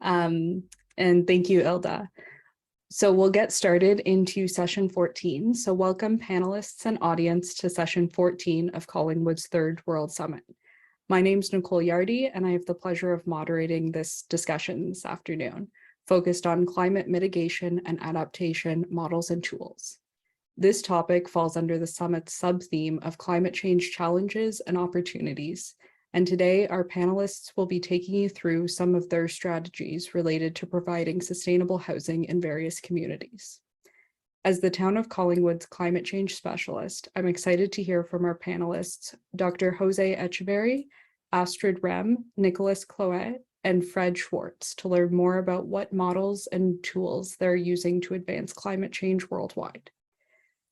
And thank you, Ilda. So we'll get started into session 14. So welcome panelists and audience to session 14 of Collingwood's Third World Summit. My name is Nicole Yardy, and I have the pleasure of moderating this discussion this afternoon, focused on climate mitigation and adaptation models and tools. This topic falls under the summit's sub-theme of climate change challenges and opportunities. And today our panelists will be taking you through some of their strategies related to providing sustainable housing in various communities. As the Town of Collingwood's climate change specialist, I'm excited to hear from our panelists, Dr. Jose Echeverry, Astrid Rem, Nicholas Cloet, and Fred Schwartz, to learn more about what models and tools they're using to advance climate change worldwide.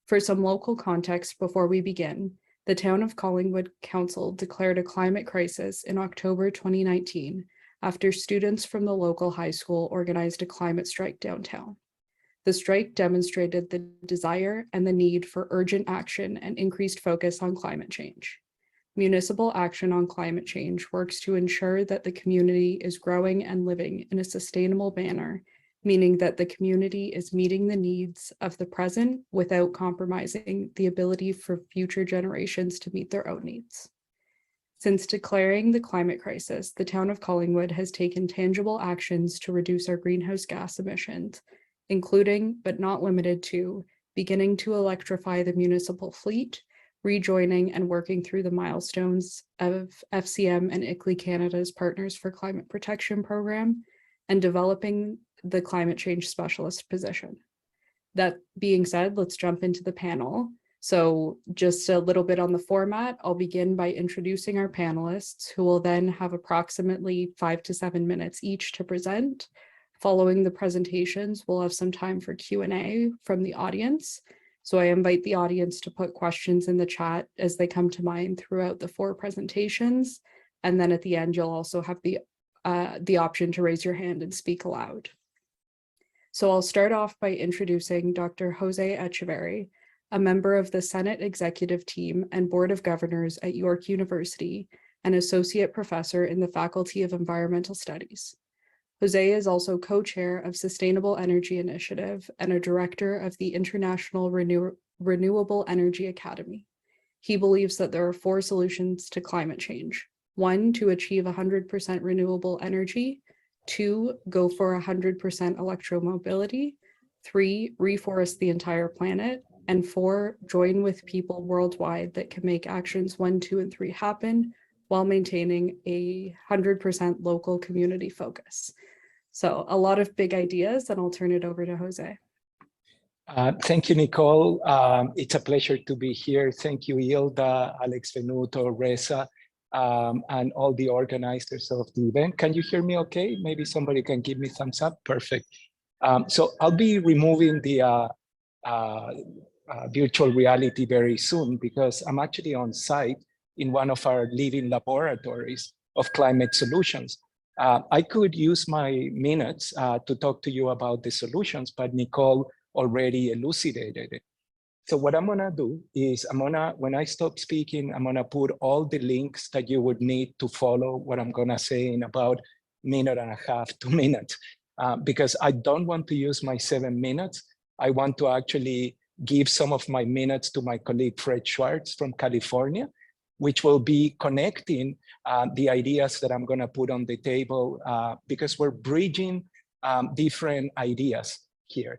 For some local context before we begin, the Town of Collingwood Council declared a climate crisis in October 2019 after students from the local high school organized a climate strike downtown. The strike demonstrated the desire and the need for urgent action and increased focus on climate change. Municipal action on climate change works to ensure that the community is growing and living in a sustainable manner, meaning that the community is meeting the needs of the present without compromising the ability for future generations to meet their own needs. Since declaring the climate crisis, the Town of Collingwood has taken tangible actions to reduce our greenhouse gas emissions, including, but not limited to, beginning to electrify the municipal fleet, rejoining and working through the milestones of FCM and ICLEI Canada's Partners for Climate Protection program, and developing the climate change specialist position. That being said, let's jump into the panel. So just a little bit on the format, I'll begin by introducing our panelists, who will then have approximately 5 to 7 minutes each to present. Following the presentations, we'll have some time for Q&A from the audience. So I invite the audience to put questions in the chat as they come to mind throughout the 4 presentations. And then at the end, you'll also have the option to raise your hand and speak aloud. So I'll start off by introducing Dr. Jose Echeverry, a member of the Senate Executive Team and Board of Governors at York University, and Associate Professor in the Faculty of Environmental Studies. Jose is also co-chair of Sustainable Energy Initiative and a director of the International Renewable Energy Academy. He believes that there are 4 solutions to climate change. 1, to achieve 100% renewable energy. 2, go for 100% electromobility. 3, reforest the entire planet. And 4, join with people worldwide that can make actions 1, 2, and 3 happen while maintaining a 100% local community focus. So a lot of big ideas, and I'll turn it over to Jose. Thank you, Nicole. It's a pleasure to be here. Thank you, Hilda, Alex Venuto, Reza, and all the organizers of the event. Can you hear me okay? Maybe somebody can give me thumbs up. Perfect. So I'll be removing the virtual reality very soon, because I'm actually on site in one of our living laboratories of climate solutions. I could use my minutes to talk to you about the solutions, but Nicole already elucidated it. So what I'm gonna do is when I stop speaking, I'm gonna put all the links that you would need to follow what I'm gonna say in about 1.5 to 2 minutes, because I don't want to use my 7 minutes. I want to actually give some of my minutes to my colleague, Fred Schwartz from California, which will be connecting the ideas that I'm gonna put on the table, because we're bridging different ideas here.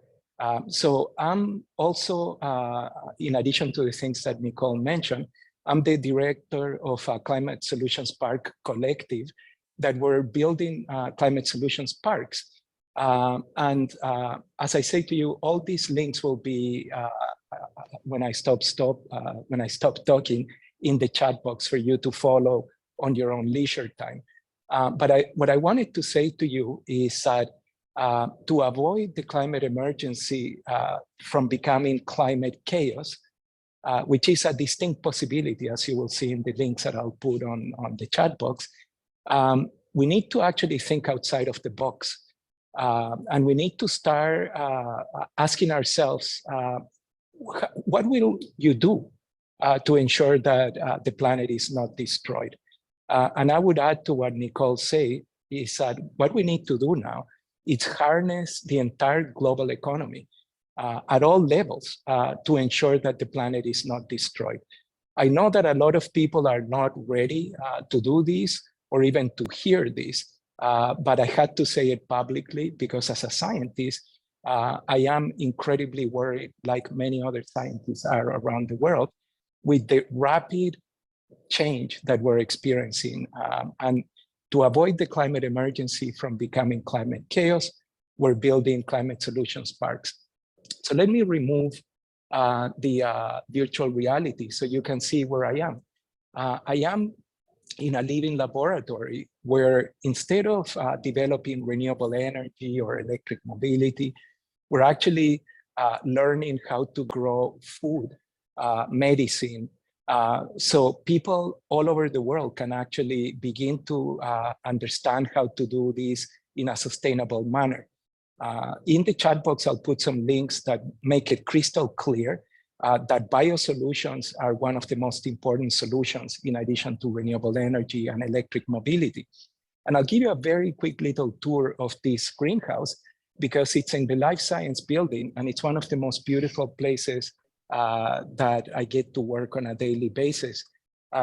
So I'm also, in addition to the things that Nicole mentioned, I'm the director of a Climate Solutions Park Collective that we're building climate solutions parks. And as I say to you, all these links will be, when I stop talking, in the chat box for you to follow on your own leisure time. But what I wanted to say to you is that to avoid the climate emergency from becoming climate chaos, which is a distinct possibility, as you will see in the links that I'll put on the chat box, we need to actually think outside of the box. And we need to start asking ourselves, what will you do to ensure that the planet is not destroyed? And I would add to what Nicole said, is that what we need to do now is harness the entire global economy at all levels to ensure that the planet is not destroyed. I know that a lot of people are not ready to do this or even to hear this, but I had to say it publicly because as a scientist, I am incredibly worried, like many other scientists are around the world, with the rapid change that we're experiencing. And to avoid the climate emergency from becoming climate chaos, we're building climate solutions parks. So let me remove the virtual reality so you can see where I am. I am in a living laboratory where instead of developing renewable energy or electric mobility, we're actually learning how to grow food, medicine, so people all over the world can actually begin to understand how to do this in a sustainable manner. In the chat box, I'll put some links that make it crystal clear that biosolutions are one of the most important solutions in addition to renewable energy and electric mobility. And I'll give you a very quick little tour of this greenhouse because it's in the Life Science building and it's one of the most beautiful places that I get to work on a daily basis.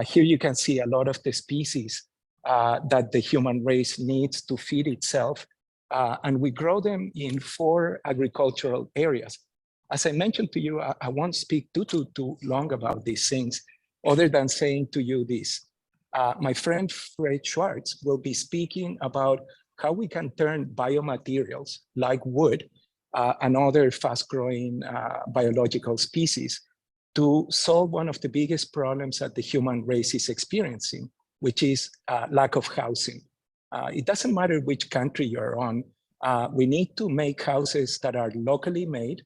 Here you can see a lot of the species that the human race needs to feed itself. And we grow them in 4 agricultural areas. As I mentioned to you, I won't speak too long about these things, other than saying to you this. My friend Fred Schwartz will be speaking about how we can turn biomaterials like wood and other fast-growing biological species to solve one of the biggest problems that the human race is experiencing, which is lack of housing. It doesn't matter which country you're on. We need to make houses that are locally made.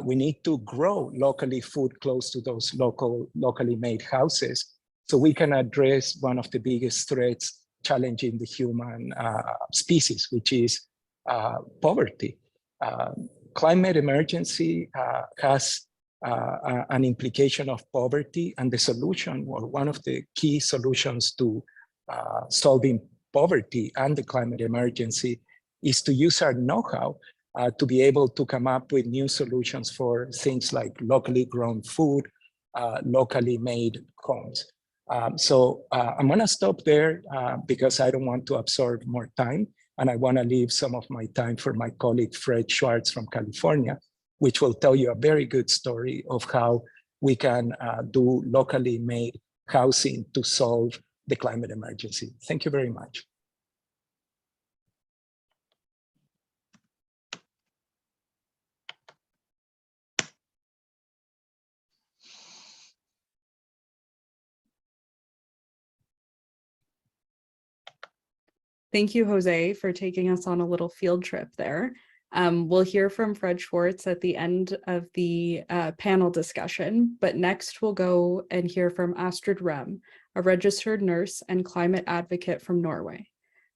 We need to grow locally food close to those locally made houses so we can address one of the biggest threats challenging the human species, which is poverty. Climate emergency has an implication of poverty, and the solution, or one of the key solutions to solving poverty and the climate emergency, is to use our know-how to be able to come up with new solutions for things like locally grown food, locally made homes. So I'm going to stop there because I don't want to absorb more time. And I want to leave some of my time for my colleague, Fred Schwartz from California, which will tell you a very good story of how we can do locally made housing to solve the climate emergency. Thank you very much. Thank you, Jose, for taking us on a little field trip there. We'll hear from Fred Schwartz at the end of the panel discussion, but next we'll go and hear from Astrid Rem, a registered nurse and climate advocate from Norway.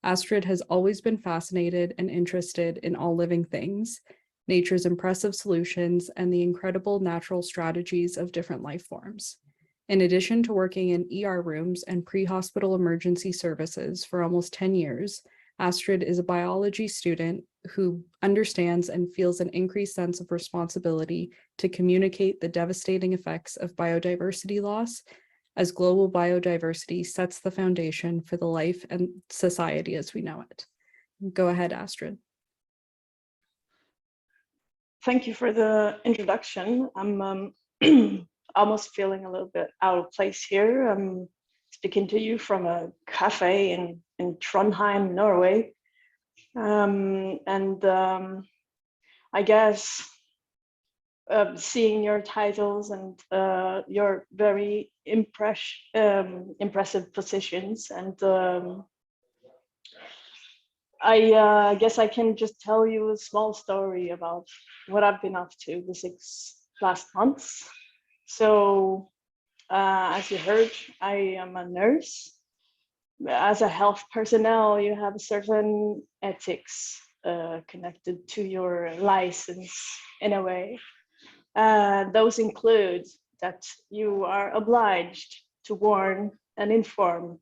Astrid has always been fascinated and interested in all living things, nature's impressive solutions, and the incredible natural strategies of different life forms. In addition to working in ER rooms and pre-hospital emergency services for almost 10 years, Astrid is a biology student who understands and feels an increased sense of responsibility to communicate the devastating effects of biodiversity loss, as global biodiversity sets the foundation for the life and society as we know it. Go ahead, Astrid. Thank you for the introduction. I'm almost feeling a little bit out of place here. I'm speaking to you from a cafe in Trondheim, Norway. I guess seeing your titles and your very impressive positions, and I guess I can just tell you a small story about what I've been up to the 6 last months. So as you heard, I am a nurse. As a health personnel, you have certain ethics connected to your license in a way. Those include that you are obliged to warn and inform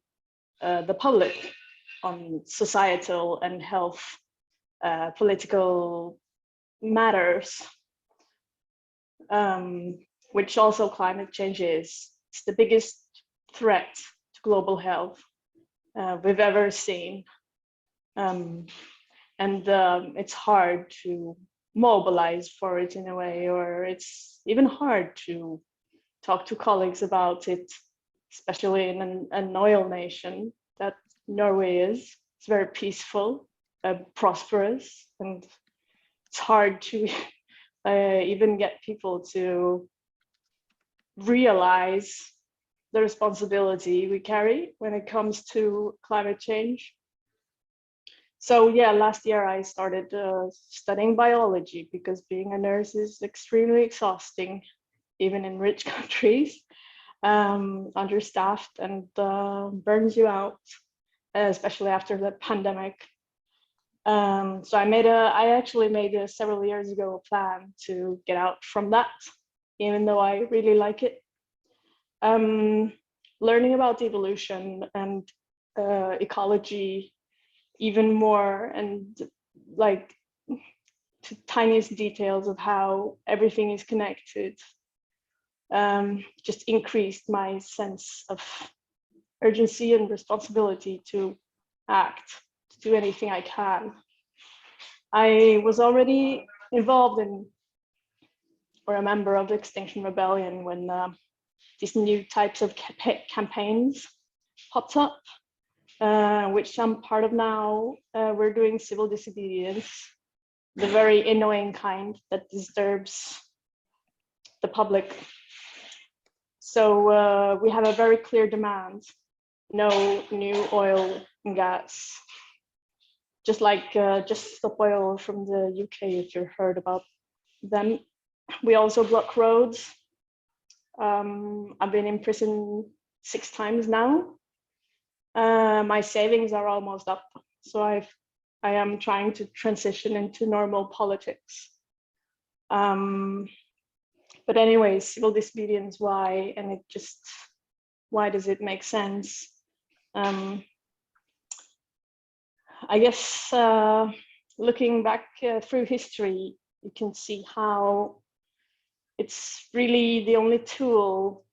the public on societal and health political matters, which also climate change is. It's the biggest threat to global health we've ever seen. It's hard to mobilize for it in a way, or it's even hard to talk to colleagues about it, especially in an oil nation that Norway is. It's very peaceful, prosperous, and it's hard to even get people to realize the responsibility we carry when it comes to climate change. So yeah, last year I started studying biology because being a nurse is extremely exhausting, even in rich countries, understaffed, and burns you out, especially after the pandemic. So I actually made several years ago a plan to get out from that, even though I really like it. Learning about evolution and ecology even more, and like to tiniest details of how everything is connected, just increased my sense of urgency and responsibility to act, to do anything I can. I was already involved in, or a member of the Extinction Rebellion when these new types of campaigns popped up, which I'm part of now. We're doing civil disobedience, the very annoying kind that disturbs the public. So we have a very clear demand: no new oil and gas. Just like Just Stop Oil from the UK, if you've heard about them. We also block roads. I've been in prison 6 times now. My savings are almost up, so I am trying to transition into normal politics. But anyways, civil disobedience, why? And why does it make sense? I guess looking back through history, you can see how it's really the only tool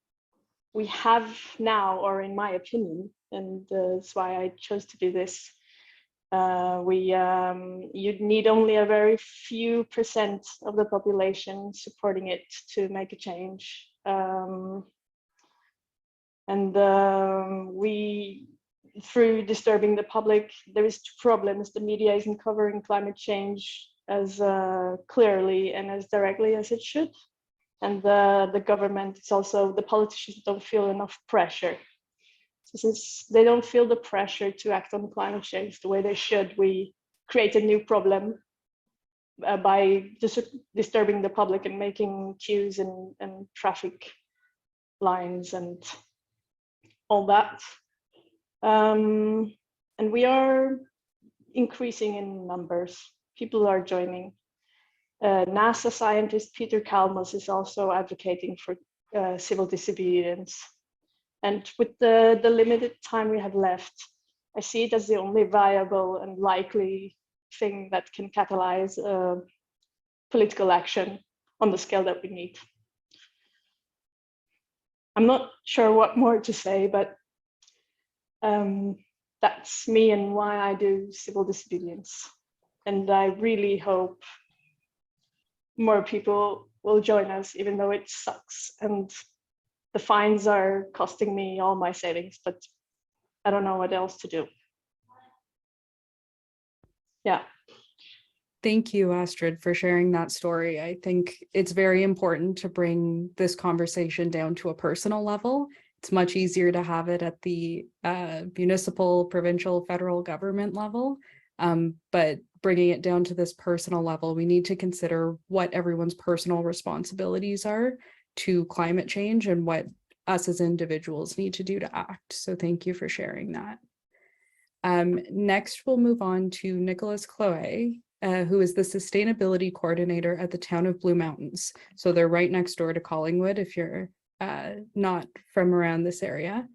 we have now, or in my opinion, and that's why I chose to do this. You'd need only a very few % of the population supporting it to make a change. Through disturbing the public, there is 2 problems. The media isn't covering climate change as clearly and as directly as it should. And the government, it's also, the politicians don't feel enough pressure. So since they don't feel the pressure to act on climate change the way they should, we create a new problem by disturbing the public and making queues and traffic lines and all that. And we are increasing in numbers. People are joining. NASA scientist Peter Kalmus is also advocating for civil disobedience. And with the limited time we have left, I see it as the only viable and likely thing that can catalyze political action on the scale that we need. I'm not sure what more to say, but that's me and why I do civil disobedience. And I really hope more people will join us, even though it sucks. And the fines are costing me all my savings, but I don't know what else to do. Yeah. Thank you, Astrid, for sharing that story. I think it's very important to bring this conversation down to a personal level. It's much easier to have it at the municipal, provincial, federal government level. But bringing it down to this personal level, we need to consider what everyone's personal responsibilities are to climate change and what us as individuals need to do to act. So thank you for sharing that. Next, we'll move on to Nicholas Chloe, who is the sustainability coordinator at the town of Blue Mountains. So they're right next door to Collingwood if you're not from around this area.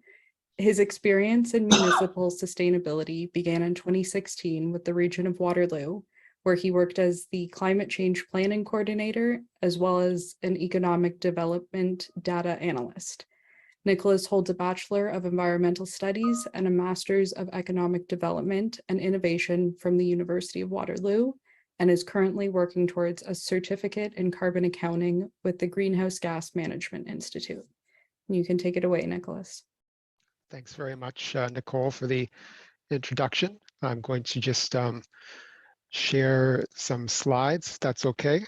His experience in municipal sustainability began in 2016 with the region of Waterloo, where he worked as the climate change planning coordinator, as well as an economic development data analyst. Nicholas holds a Bachelor of Environmental Studies and a Master's of Economic Development and Innovation from the University of Waterloo, and is currently working towards a certificate in carbon accounting with the Greenhouse Gas Management Institute. You can take it away, Nicholas. Thanks very much, Nicole, for the introduction. I'm going to just share some slides, if that's okay.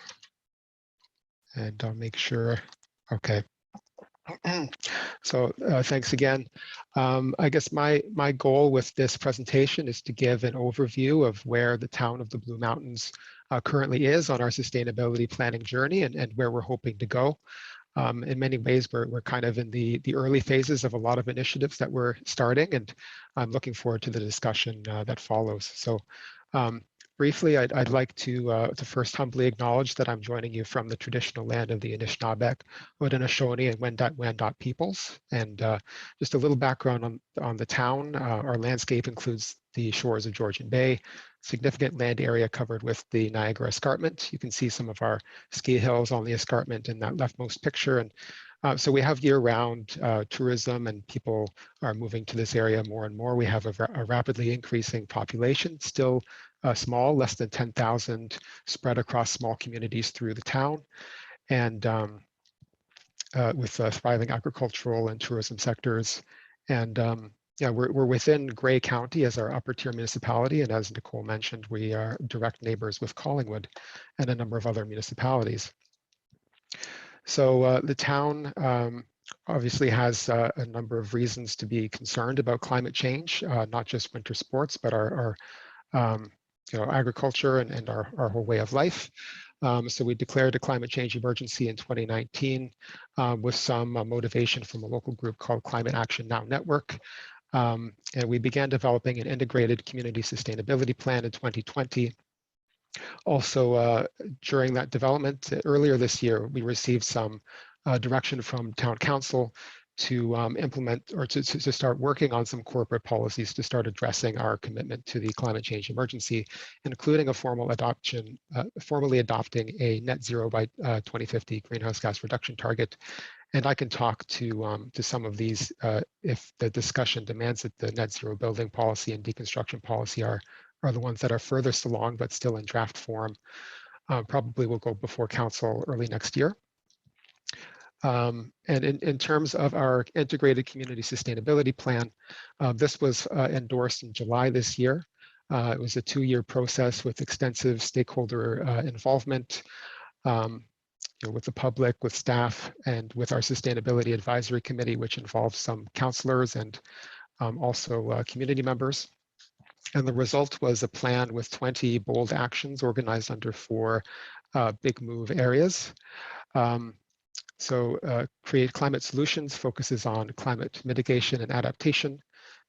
And I'll make sure, okay. So thanks again. I guess my goal with this presentation is to give an overview of where the town of the Blue Mountains currently is on our sustainability planning journey and where we're hoping to go. In many ways, we're kind of in the early phases of a lot of initiatives that we're starting, and I'm looking forward to the discussion that follows. So briefly, I'd like to first humbly acknowledge that I'm joining you from the traditional land of the Anishinaabeg, Haudenosaunee, and Wendat peoples. And just a little background on the town. Our landscape includes the shores of Georgian Bay, significant land area covered with the Niagara Escarpment. You can see some of our ski hills on the escarpment in that leftmost picture. And so we have year-round tourism, and people are moving to this area more and more. We have a rapidly increasing population, still small, less than 10,000, spread across small communities through the town, and with thriving agricultural and tourism sectors. And yeah, we're within Grey County as our upper tier municipality, and as Nicole mentioned, we are direct neighbors with Collingwood and a number of other municipalities. So the town obviously has a number of reasons to be concerned about climate change, not just winter sports, but our agriculture and our whole way of life. So we declared a climate change emergency in 2019 with some motivation from a local group called Climate Action Now Network. And we began developing an integrated community sustainability plan in 2020. Also, during that development, earlier this year, we received some direction from town council to implement or to start working on some corporate policies to start addressing our commitment to the climate change emergency, including a formally adopting a net zero by 2050 greenhouse gas reduction target. And I can talk to some of these if the discussion demands it. The net zero building policy and deconstruction policy are the ones that are furthest along, but still in draft form. Probably will go before council early next year. And in terms of our integrated community sustainability plan, this was endorsed in July this year. It was a 2-year process with extensive stakeholder involvement with the public, with staff, and with our Sustainability Advisory Committee, which involves some councillors and also community members. And the result was a plan with 20 bold actions organized under 4 big move areas. Create climate solutions focuses on climate mitigation and adaptation.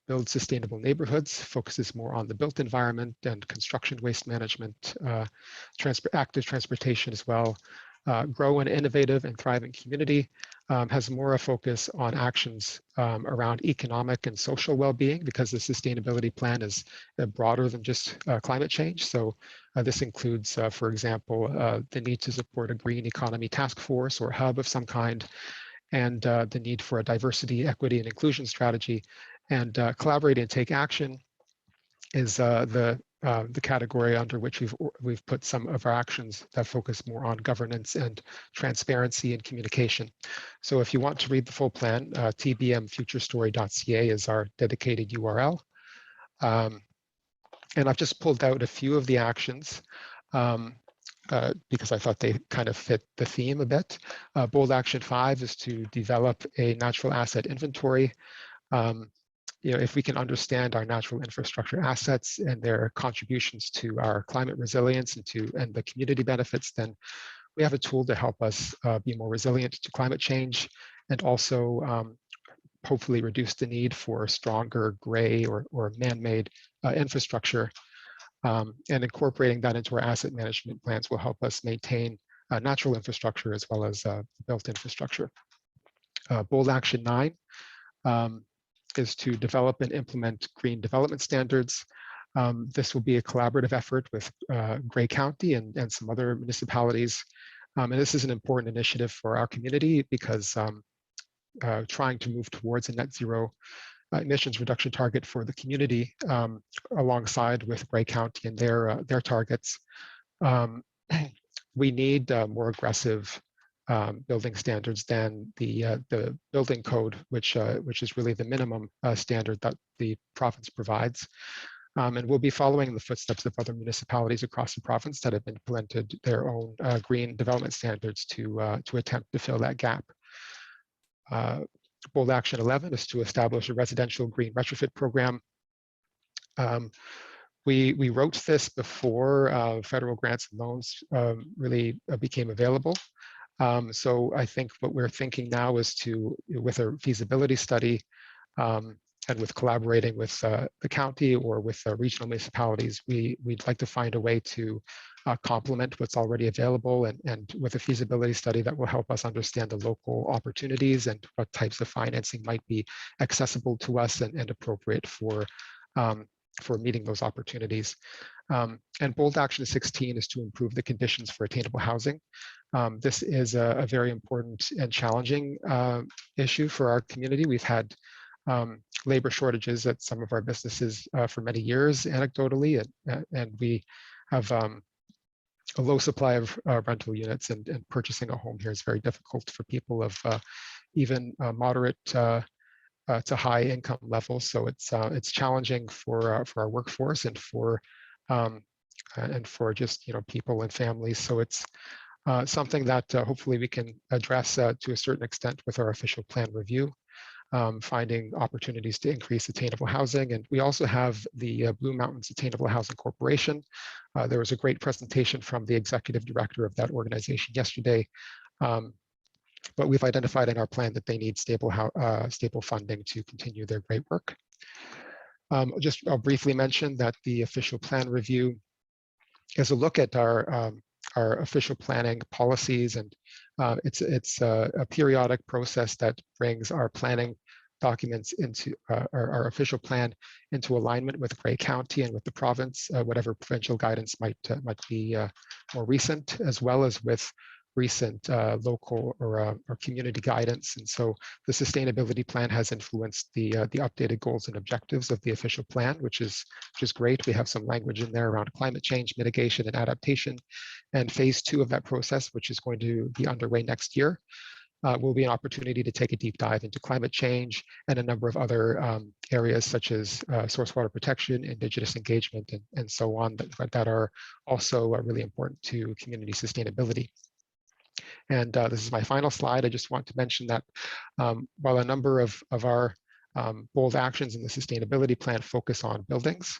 Build sustainable neighborhoods focuses more on the built environment and construction waste management, active transportation as well. Grow an innovative and thriving community has more a focus on actions around economic and social well-being, because the sustainability plan is broader than just climate change. So this includes, for example, the need to support a green economy task force or hub of some kind, and the need for a diversity, equity, and inclusion strategy. And collaborate and take action is the category under which we've put some of our actions that focus more on governance and transparency and communication. So if you want to read the full plan, tbmfuturestory.ca is our dedicated URL. And I've just pulled out a few of the actions because I thought they kind of fit the theme a bit. Bold action 5 is to develop a natural asset inventory. If we can understand our natural infrastructure assets and their contributions to our climate resilience and the community benefits, then we have a tool to help us be more resilient to climate change, and also hopefully reduce the need for stronger gray or man-made infrastructure. And incorporating that into our asset management plans will help us maintain natural infrastructure as well as built infrastructure. Bold action 9. is to develop and implement green development standards. This will be a collaborative effort with Grey County and some other municipalities. And this is an important initiative for our community because trying to move towards a net zero emissions reduction target for the community alongside with Grey County and their targets. We need more aggressive building standards than the building code, which is really the minimum standard that the province provides. And we'll be following in the footsteps of other municipalities across the province that have implemented their own green development standards to attempt to fill that gap. Bold Action 11 is to establish a residential green retrofit program. We wrote this before federal grants and loans really became available. So I think what we're thinking now is to, with a feasibility study and with collaborating with the county or with regional municipalities, we'd like to find a way to complement what's already available and with a feasibility study that will help us understand the local opportunities and what types of financing might be accessible to us and appropriate for meeting those opportunities. And Bold Action 16 is to improve the conditions for attainable housing. This is a very important and challenging issue for our community. We've had labor shortages at some of our businesses for many years, anecdotally, and we have a low supply of rental units, and purchasing a home here is very difficult for people of even moderate to high income levels. So it's challenging for our workforce and for just people and families. So it's something that hopefully we can address to a certain extent with our official plan review, finding opportunities to increase attainable housing. And we also have the Blue Mountains Attainable Housing Corporation. There was a great presentation from the executive director of that organization yesterday. But we've identified in our plan that they need stable funding to continue their great work. I'll briefly mention that the official plan review is a look at our official planning policies, and it's a periodic process that brings our planning documents into our official plan into alignment with Grey County and with the province, whatever provincial guidance might be more recent, as well as with recent local or community guidance. And so the sustainability plan has influenced the updated goals and objectives of the official plan, which is great. We have some language in there around climate change, mitigation, and adaptation. And phase 2 of that process, which is going to be underway next year, will be an opportunity to take a deep dive into climate change and a number of other areas such as source water protection, Indigenous engagement, and so on, that are also really important to community sustainability. And this is my final slide. I just want to mention that while a number of our bold actions in the sustainability plan focus on buildings,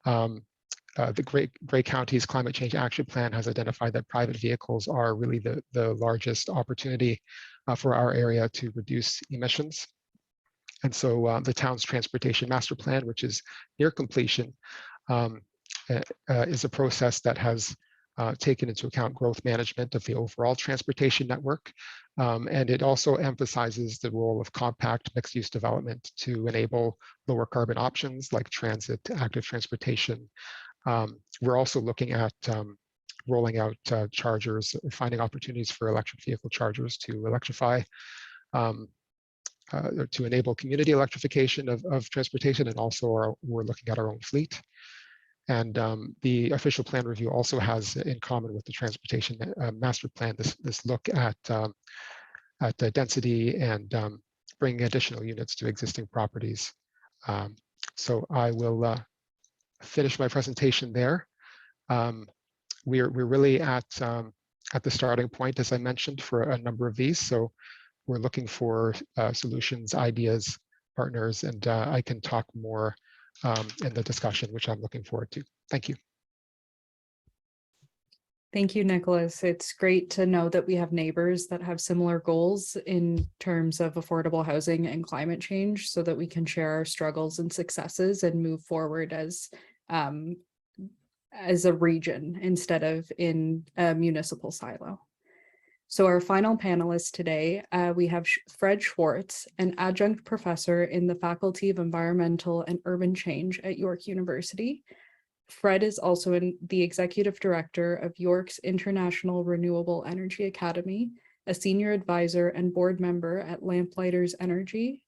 the Grey County's Climate Change Action Plan has identified that private vehicles are really the largest opportunity for our area to reduce emissions. And so the town's transportation master plan, which is near completion, is a process that has taken into account growth management of the overall transportation network. And it also emphasizes the role of compact mixed-use development to enable lower carbon options like transit, active transportation. We're also looking at rolling out chargers, finding opportunities for electric vehicle chargers to electrify, to enable community electrification of transportation, and also we're looking at our own fleet. And the official plan review also has, in common with the transportation master plan, this look at the density and bringing additional units to existing properties. So I will finish my presentation there. We're really at the starting point, as I mentioned, for a number of these. So we're looking for solutions, ideas, partners, and I can talk more in the discussion, which I'm looking forward to. Thank you. Thank you, Nicholas. It's great to know that we have neighbors that have similar goals in terms of affordable housing and climate change, so that we can share our struggles and successes and move forward as a region instead of in a municipal silo. So our final panelist today, we have Fred Schwartz, an adjunct professor in the Faculty of Environmental and Urban Change at York University. Fred is also the executive director of York's International Renewable Energy Academy, a senior advisor and board member at Lamplighter Energy,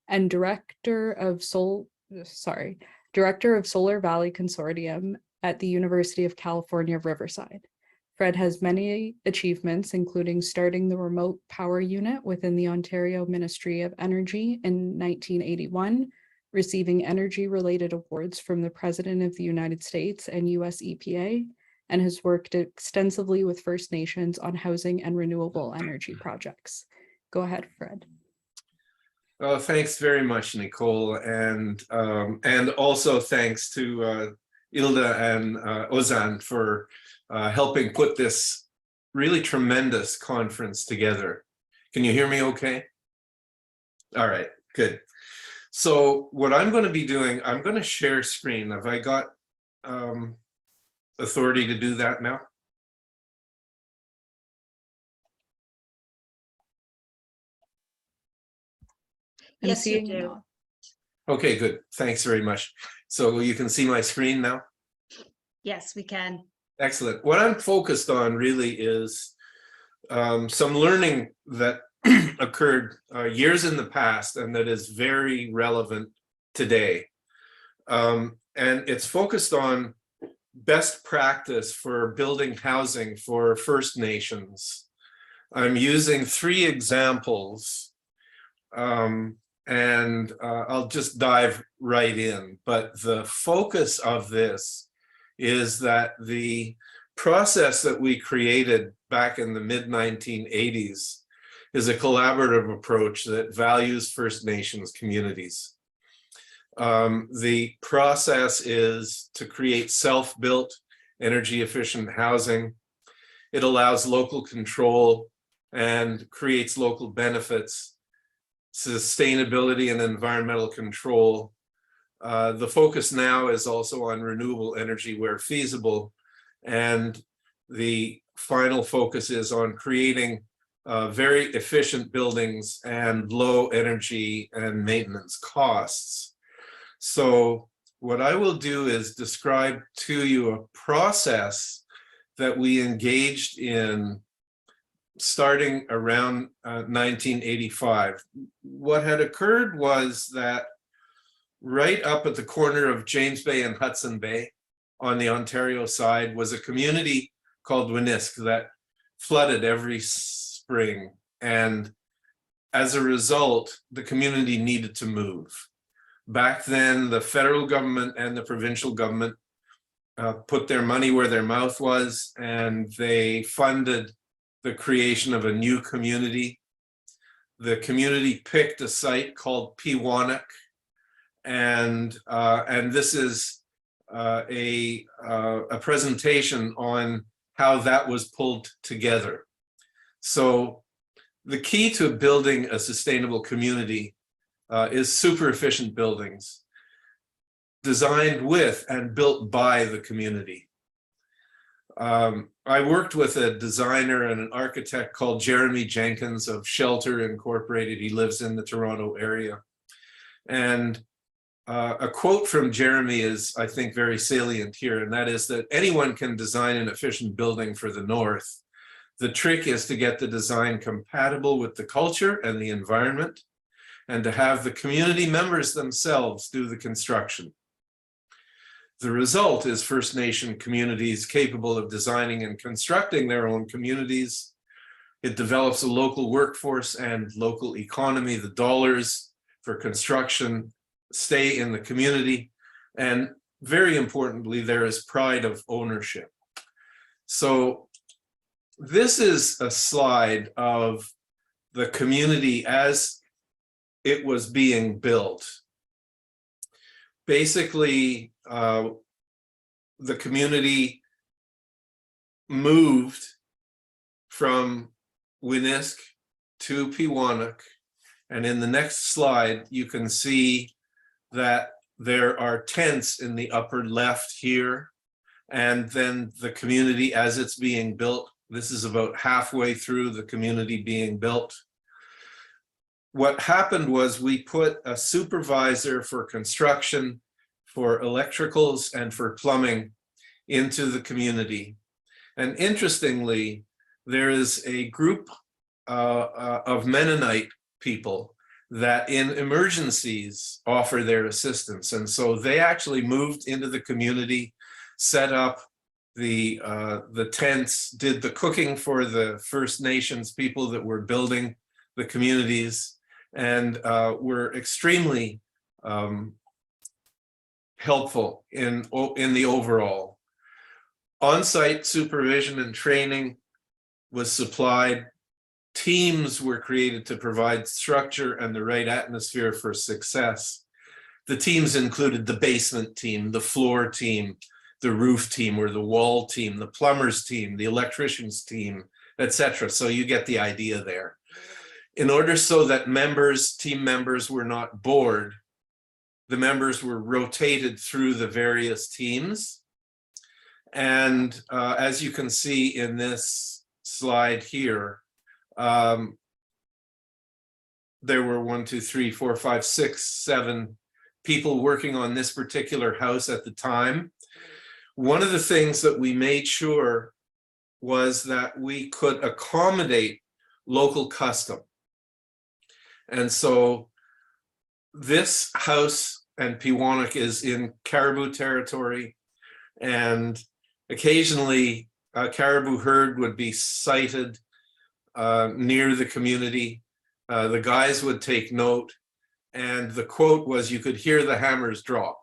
and director of Solar Valley Consortium at the University of California, Riverside. Fred has many achievements, including starting the remote power unit within the Ontario Ministry of Energy in 1981, receiving energy-related awards from the President of the United States and US EPA, and has worked extensively with First Nations on housing and renewable energy projects. Go ahead, Fred. Well, thanks very much, Nicole, and also thanks to Ilda and Ozan for helping put this really tremendous conference together. Can you hear me okay? All right, good. So what I'm going to be doing, I'm going to share screen. Have I got authority to do that now? Yes, you do. Not. Okay, good. Thanks very much. So you can see my screen now? Yes, we can. Excellent. What I'm focused on really is some learning that occurred years in the past and that is very relevant today. And it's focused on best practice for building housing for First Nations. I'm using 3 examples and I'll just dive right in. But the focus of this is that the process that we created back in the mid-1980s is a collaborative approach that values First Nations communities. The process is to create self-built, energy-efficient housing. It allows local control and creates local benefits, sustainability and environmental control. The focus now is also on renewable energy where feasible, and the final focus is on creating very efficient buildings and low energy and maintenance costs. So what I will do is describe to you a process that we engaged in starting around 1985. What had occurred was that right up at the corner of James Bay and Hudson Bay on the Ontario side was a community called Winisk that flooded every spring. And as a result, the community needed to move. Back then, the federal government and the provincial government put their money where their mouth was, and they funded the creation of a new community. The community picked a site called Pewanak, and this is a presentation on how that was pulled together. So the key to building a sustainable community is super efficient buildings designed with and built by the community. I worked with a designer and an architect called Jeremy Jenkins of Shelter Incorporated. He lives in the Toronto area. And a quote from Jeremy is, I think, very salient here, and that is that anyone can design an efficient building for the North. The trick is to get the design compatible with the culture and the environment, and to have the community members themselves do the construction. The result is First Nation communities capable of designing and constructing their own communities. It develops a local workforce and local economy. The dollars for construction stay in the community. And very importantly, there is pride of ownership. So this is a slide of the community as it was being built. Basically, the community moved from Winisk to Pewanak. And in the next slide, you can see that there are tents in the upper left here. And then the community, as it's being built, This is about halfway through the community being built. What happened was we put a supervisor for construction, for electricals, and for plumbing into the community. And interestingly, there is a group of Mennonite people that in emergencies offer their assistance. And so they actually moved into the community, set up the tents, did the cooking for the First Nations people that were building the communities, and were extremely helpful in the overall. On-site supervision and training was supplied. Teams were created to provide structure and the right atmosphere for success. The teams included the basement team, the floor team, the roof team or the wall team, the plumbers team, the electricians team, etc. So you get the idea there. In order so that team members were not bored, the members were rotated through the various teams. And as you can see in this slide here, there were 1, 2, 3, 4, 5, 6, 7 people working on this particular house at the time. One of the things that we made sure was that we could accommodate local custom. And so this house and Peawanuck is in caribou territory, and occasionally a caribou herd would be sighted near the community. The guys would take note, and the quote was, "You could hear the hammers drop."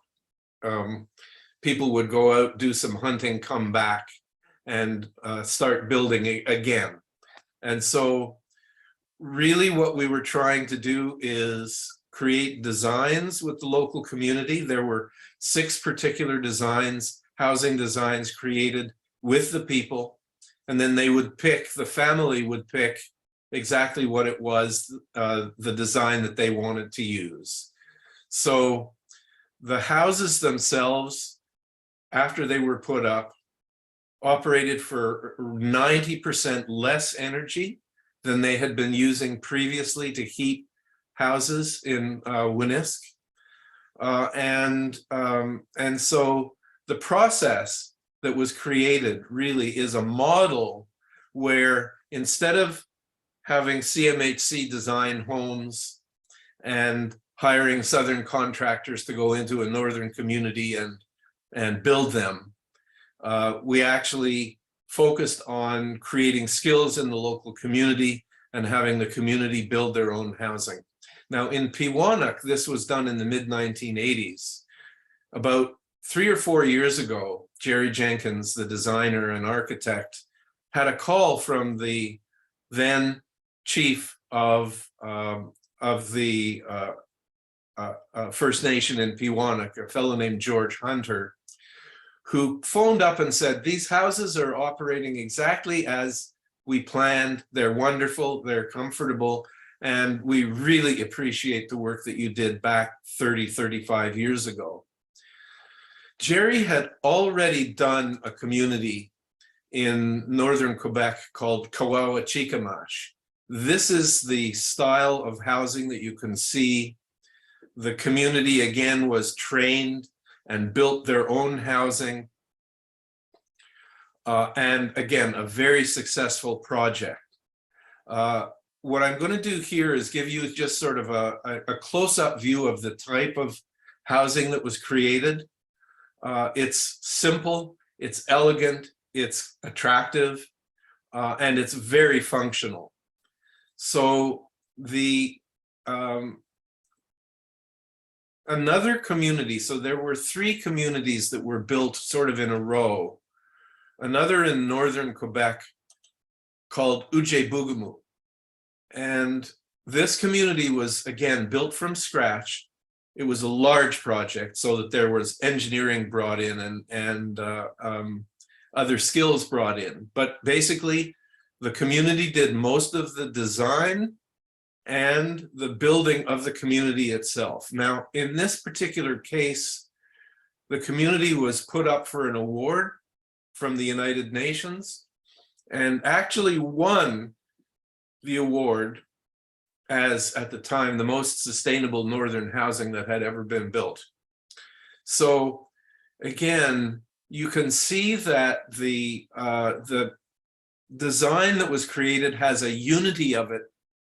People would go out, do some hunting, come back, and start building again. And so really what we were trying to do is create designs with the local community. There were 6 particular designs, housing designs created with the people, and then they would pick, the family would pick exactly what it was, the design that they wanted to use. So the houses themselves, after they were put up, operated for 90% less energy than they had been using previously to heat houses in Winisk. And so the process that was created really is a model where instead of having CMHC design homes and hiring southern contractors to go into a northern community and build them, we actually focused on creating skills in the local community and having the community build their own housing. Now in Peawanuck, this was done in the mid-1980s. About 3 or 4 years ago, Jerry Jenkins, the designer and architect, had a call from the then chief of the First Nation in Peawanuck, a fellow named George Hunter, who phoned up and said, "These houses are operating exactly as we planned. They're wonderful, they're comfortable, and we really appreciate the work that you did back 30, 35 years ago." Jerry had already done a community in northern Quebec called Kawawa-Chikamash. This is the style of housing that you can see. The community again was trained and built their own housing. And again, a very successful project. What I'm going to do here is give you just sort of a close-up view of the type of housing that was created. It's simple, it's elegant, it's attractive, and it's very functional. So another community, so there were 3 communities that were built sort of in a row. Another in northern Quebec called Uje-Bugamu. And this community was, again, built from scratch. It was a large project so that there was engineering brought in and other skills brought in. But basically, the community did most of the design and the building of the community itself. Now, in this particular case, the community was put up for an award from the United Nations, and actually won the award as, at the time, the most sustainable northern housing that had ever been built. So again, you can see that the design that was created has a unity of it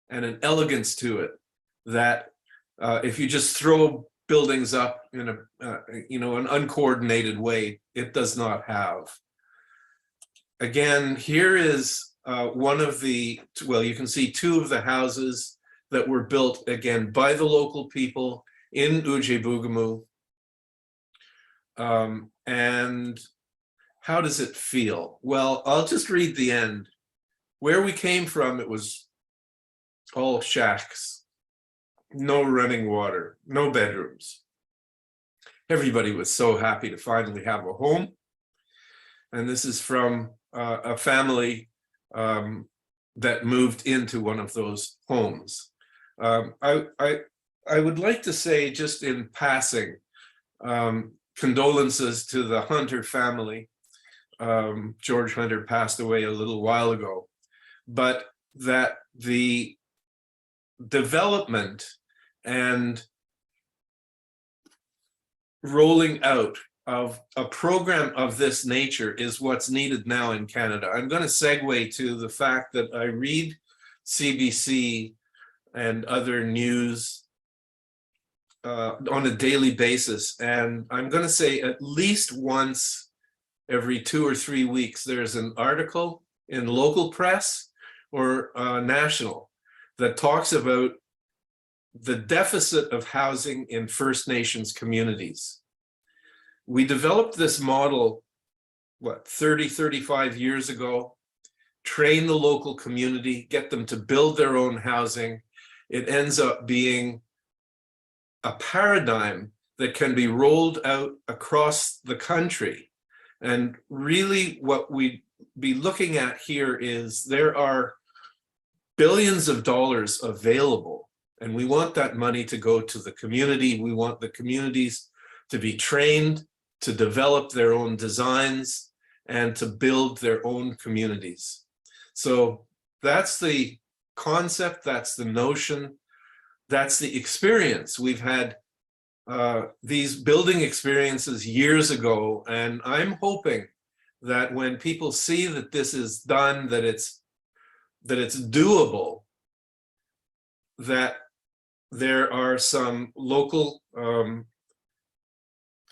and an elegance to it that if you just throw buildings up in a an uncoordinated way, it does not have. Again, here is one of the, well, you can see two of the houses that were built, again, by the local people in Ujebugamo. And how does it feel? Well, I'll just read the end. Where we came from, it was all shacks, no running water, no bedrooms. Everybody was so happy to finally have a home. And this is from a family that moved into one of those homes. I would like to say, just in passing, condolences to the Hunter family. George Hunter passed away a little while ago, but that the development and rolling out of a program of this nature is what's needed now in Canada. I'm going to segue to the fact that I read CBC and other news on a daily basis, and I'm going to say at least once every 2 or 3 weeks there's an article in local press or national that talks about the deficit of housing in First Nations communities. We developed this model, what, 30, 35 years ago, train the local community, get them to build their own housing. It ends up being a paradigm that can be rolled out across the country. And really what we'd be looking at here is there are billions of dollars available, and we want that money to go to the community. We want the communities to be trained to develop their own designs and to build their own communities. So that's the concept, that's the notion, that's the experience. We've had these building experiences years ago, and I'm hoping that when people see that this is done, that it's doable, that there are some local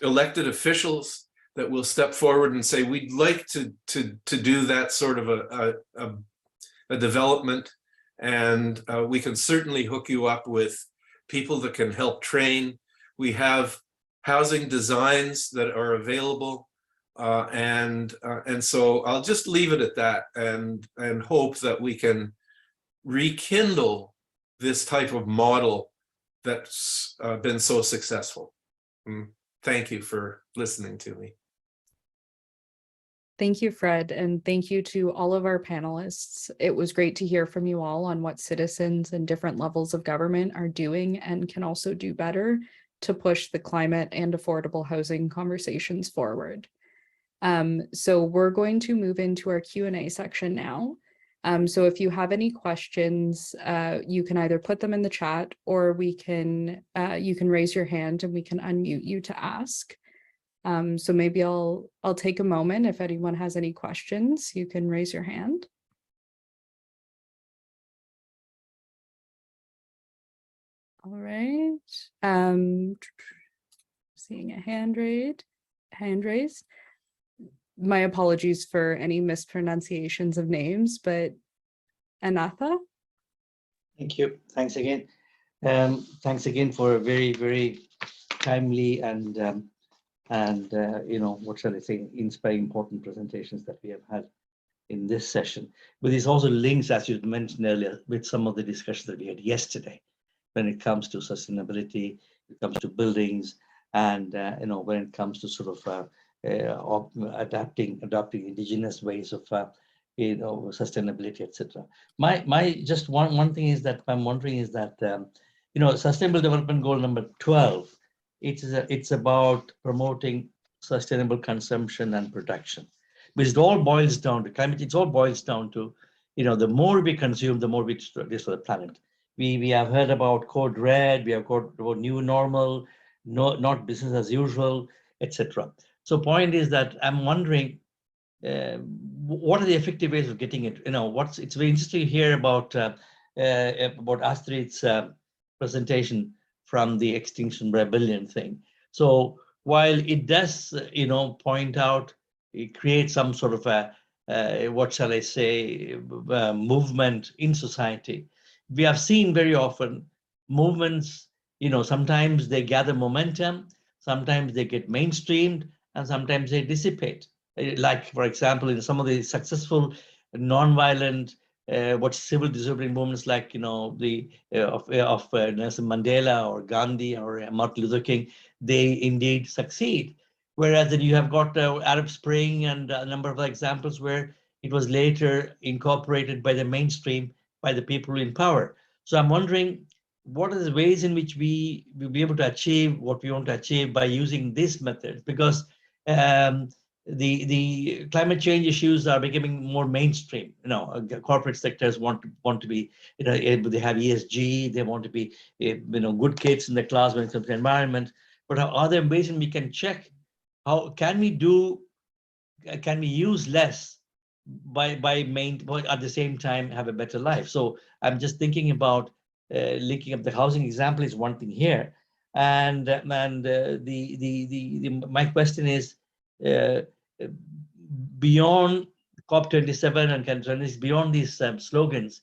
elected officials that will step forward and say, we'd like to do that sort of a development, and we can certainly hook you up with people that can help train. We have housing designs that are available, and so I'll just leave it at that, and hope that we can rekindle this type of model that's been so successful. Thank you for listening to me. Thank you, Fred, and thank you to all of our panelists. It was great to hear from you all on what citizens and different levels of government are doing and can also do better to push the climate and affordable housing conversations forward. So we're going to move into our Q&A section now. So if you have any questions, you can either put them in the chat, or you can raise your hand and we can unmute you to ask. So maybe I'll take a moment. If anyone has any questions, you can raise your hand. All right. Seeing a hand raised. My apologies for any mispronunciations of names, but Anatha? Thank you. Thanks again. Thanks again for a very, very timely and what shall I say, inspiring, important presentations that we have had in this session. But this also links, as you mentioned earlier, with some of the discussions that we had yesterday when it comes to sustainability, when it comes to buildings, and when it comes to sort of adopting indigenous ways of sustainability, etc. My just one thing is that I'm wondering is that Sustainable Development Goal number 12. It's about promoting sustainable consumption and production. which it all boils down to climate change. It all boils down to, the more we consume, the more we destroy the planet. We have heard about code red, we have heard about new normal, not business as usual, etc. So point is that I'm wondering, what are the effective ways of getting it? It's very interesting to hear about Astrid's presentation from the Extinction Rebellion thing. So while it does, point out, it creates some sort of a, what shall I say, movement in society. We have seen very often movements, sometimes they gather momentum, sometimes they get mainstreamed, and sometimes they dissipate. Like, for example, in some of the successful nonviolent civil disobedience movements, like the of Nelson Mandela or Gandhi or Martin Luther King, they indeed succeed. Whereas then you have got Arab Spring and a number of examples where it was later incorporated by the mainstream, by the people in power. So I'm wondering, what are the ways in which we will be able to achieve what we want to achieve by using this method? Because the climate change issues are becoming more mainstream. Corporate sectors want to be, they have ESG, they want to be, good kids in the class when it comes to environment. But are there ways in we can check how can we use less by at the same time have a better life? So I'm just thinking about linking up the housing example is one thing here, and my question is, beyond COP27 and concerns, beyond these slogans,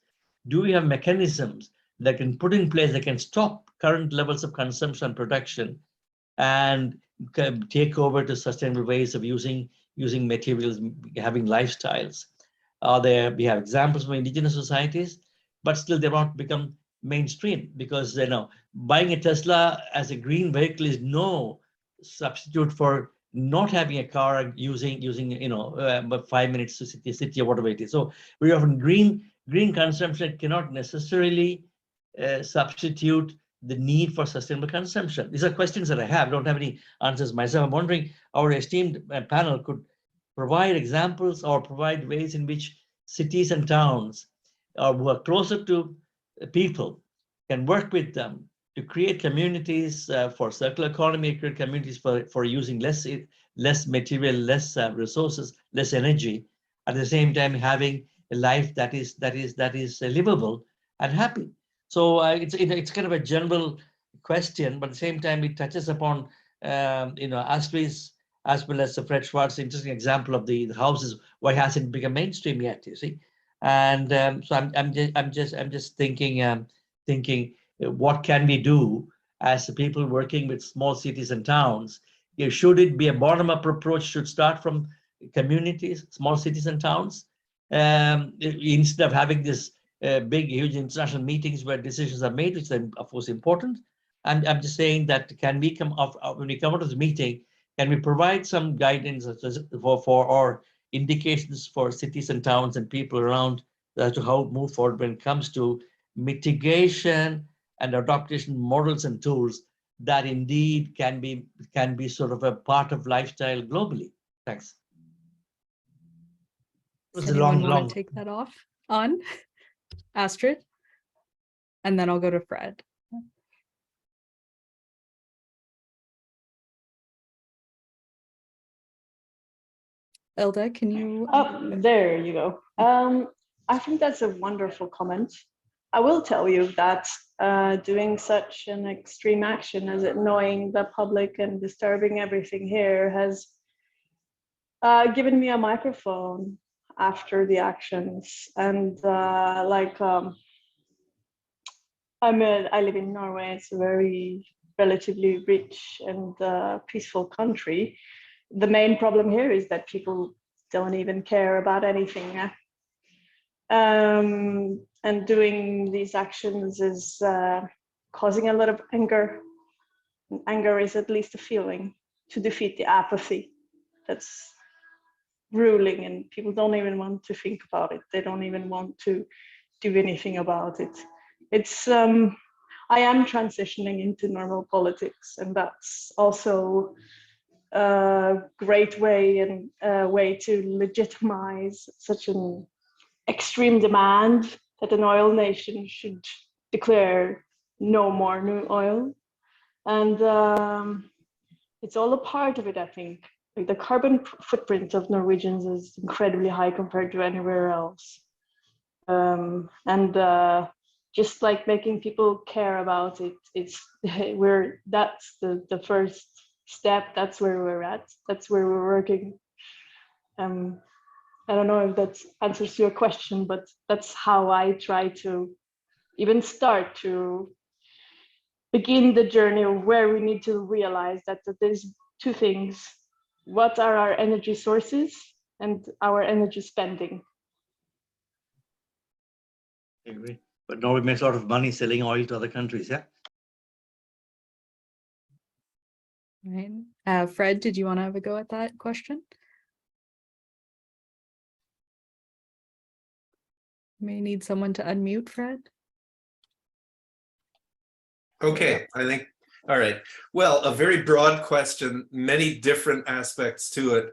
do we have mechanisms that can put in place that can stop current levels of consumption and production and take over to sustainable ways of using materials, having lifestyles? We have examples from indigenous societies, but still they've not become mainstream, because buying a Tesla as a green vehicle is no substitute for not having a car, using 5 minutes to city or whatever it is. So very often green consumption cannot necessarily substitute the need for sustainable consumption. These are questions that I have. Don't have any answers myself. I'm wondering, our esteemed panel could provide examples or provide ways in which cities and towns who are closer to people can work with them to create communities for circular economy, create communities for using less material, less resources, less energy, at the same time having a life that is livable and happy. So it's kind of a general question, but at the same time it touches upon Astrid's as well as Fred Schwartz's interesting example of the houses. Why hasn't it become mainstream yet? You see, and so I'm just thinking what can we do as the people working with small cities and towns? Should it be a bottom-up approach? Should start from communities, small cities and towns, instead of having this big, huge international meetings where decisions are made, which are of course important. And I'm just saying that when we come out of the meeting, can we provide some guidance for or indications for cities and towns and people around as to how to move forward when it comes to mitigation and adaptation models and tools that indeed can be sort of a part of lifestyle globally? Thanks. It was a Anyone long. want to take that on? Astrid? And then I'll go to Fred. Ilda, can you? Oh, there you go. I think that's a wonderful comment. I will tell you that doing such an extreme action as annoying the public and disturbing everything here has given me a microphone after the actions. And I live in Norway. It's a very relatively rich and peaceful country. The main problem here is that people don't even care about anything. And doing these actions is causing a lot of anger. And anger is at least a feeling to defeat the apathy that's ruling, and people don't even want to think about it. They don't even want to do anything about it. It's I am transitioning into normal politics, and that's also great way and way to legitimize such an extreme demand that an oil nation should declare no more new oil. And it's all a part of it, I think. Like the carbon footprint of Norwegians is incredibly high compared to anywhere else. And just like making people care about it, that's the first step. That's where we're at. That's where we're working. I don't know if that answers your question, but that's how I try to even start to begin the journey of where we need to realize that there's two things. What are our energy sources and our energy spending? I agree. But Norway makes a lot of money selling oil to other countries, yeah? Right. Fred, did you want to have a go at that question? May need someone to unmute, Fred. Okay, I think, all right. Well, a very broad question, many different aspects to it.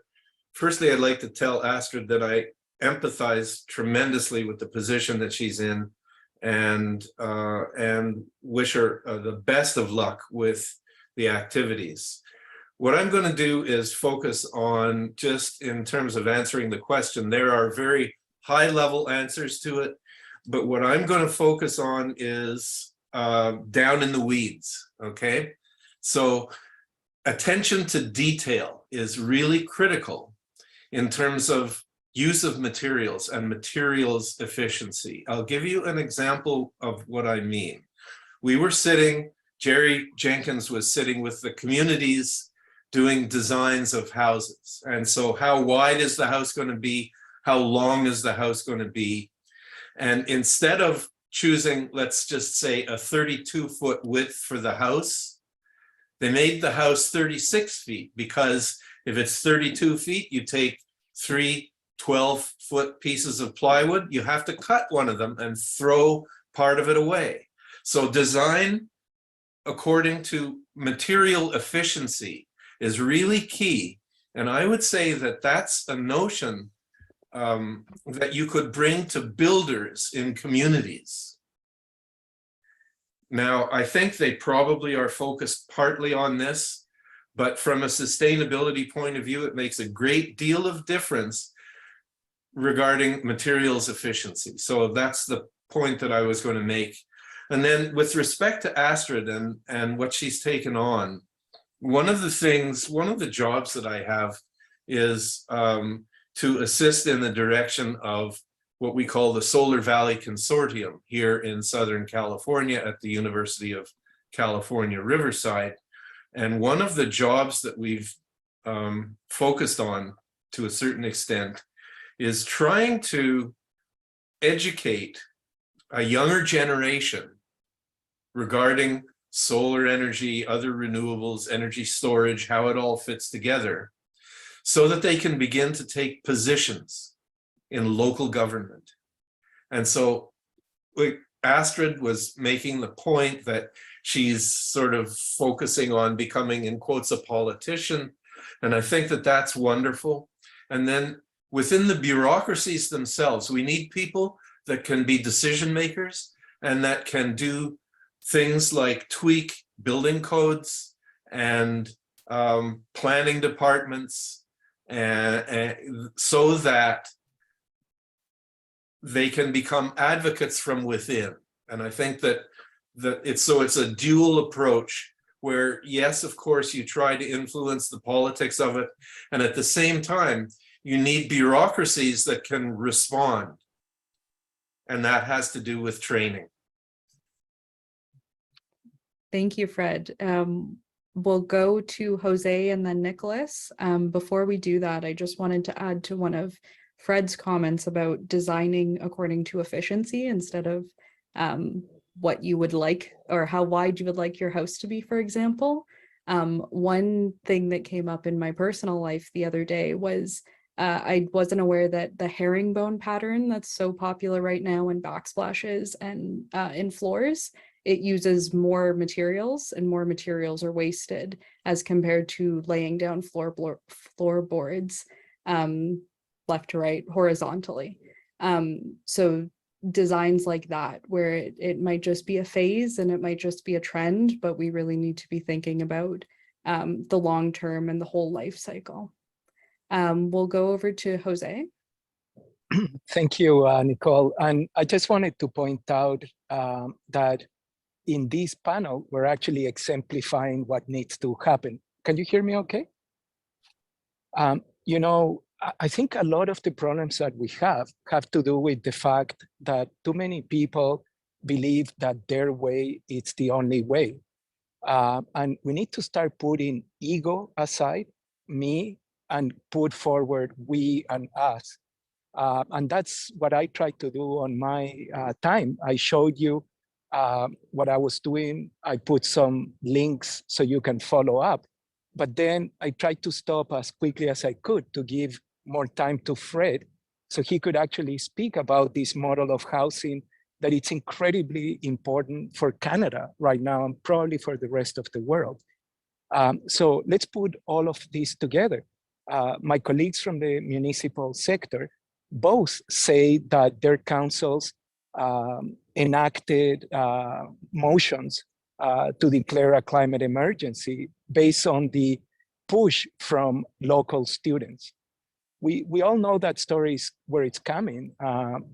Firstly, I'd like to tell Astrid that I empathize tremendously with the position that she's in, and wish her the best of luck with the activities. What I'm going to do is focus on, just in terms of answering the question, there are very high-level answers to it, but what I'm going to focus on is down in the weeds, okay? So attention to detail is really critical in terms of use of materials and materials efficiency. I'll give you an example of what I mean. We were sitting, Jerry Jenkins was sitting with the communities doing designs of houses. And so how wide is the house going to be? How long is the house going to be? And instead of choosing, let's just say, a 32-foot width for the house, they made the house 36 feet, because if it's 32 feet, you take 3 12-foot pieces of plywood, you have to cut one of them and throw part of it away. So design according to material efficiency is really key. And I would say that that's a notion that you could bring to builders in communities. Now, I think they probably are focused partly on this, but from a sustainability point of view, it makes a great deal of difference regarding materials efficiency. So that's the point that I was going to make. And then with respect to Astrid and what she's taken on, one of the jobs that I have is to assist in the direction of what we call the Solar Valley Consortium here in Southern California at the University of California, Riverside. And one of the jobs that we've focused on to a certain extent is trying to educate a younger generation regarding solar energy, other renewables, energy storage, how it all fits together, so that they can begin to take positions in local government. And so Astrid was making the point that she's sort of focusing on becoming, in quotes, a politician. And I think that that's wonderful. And then within the bureaucracies themselves, we need people that can be decision makers and that can do things like tweak building codes and planning departments, and so that they can become advocates from within. And I think that it's a dual approach where, yes, of course, you try to influence the politics of it, and at the same time, you need bureaucracies that can respond. And that has to do with training. Thank you, Fred. We'll go to Jose and then Nicholas. Before we do that, I just wanted to add to one of Fred's comments about designing according to efficiency instead of what you would like or how wide you would like your house to be, for example. One thing that came up in my personal life the other day was I wasn't aware that the herringbone pattern that's so popular right now in backsplashes and in floors it uses more materials, and more materials are wasted as compared to laying down floorboards left to right horizontally. So designs like that, where it might just be a phase and it might just be a trend, but we really need to be thinking about the long term and the whole life cycle. We'll go over to Jose. Thank you, Nicole. And I just wanted to point out that in this panel, we're actually exemplifying what needs to happen. Can you hear me okay? You know, I think a lot of the problems that we have to do with the fact that too many people believe that their way is the only way. And we need to start putting ego aside, me, and put forward we and us. And that's what I tried to do on my time. I showed you what I was doing. I put some links so you can follow up. But then I tried to stop as quickly as I could to give more time to Fred so he could actually speak about this model of housing that it's incredibly important for Canada right now and probably for the rest of the world. So let's put all of this together. My colleagues from the municipal sector both say that their councils enacted motions to declare a climate emergency based on the push from local students. We all know that story is where it's coming,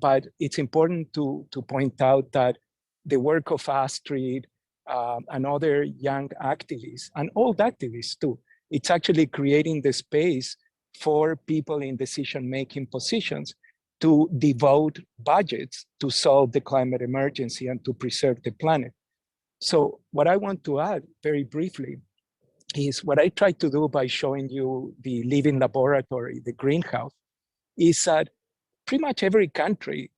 but it's important to point out that the work of Astrid and other young activists and old activists too, it's actually creating the space for people in decision-making positions to devote budgets to solve the climate emergency and to preserve the planet. So what I want to add very briefly is what I tried to do by showing you the living laboratory, the greenhouse, is that pretty much every country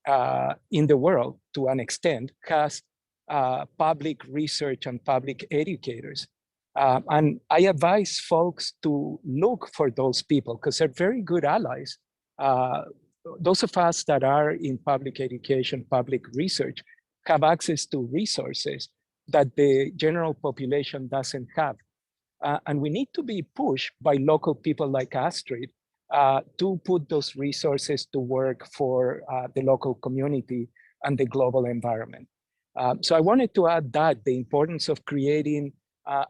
in the world, to an extent, has public research and public educators. And I advise folks to look for those people because they're very good allies. Those of us that are in public education, public research, have access to resources that the general population doesn't have. And we need to be pushed by local people like Astrid to put those resources to work for the local community and the global environment. So I wanted to add that the importance of creating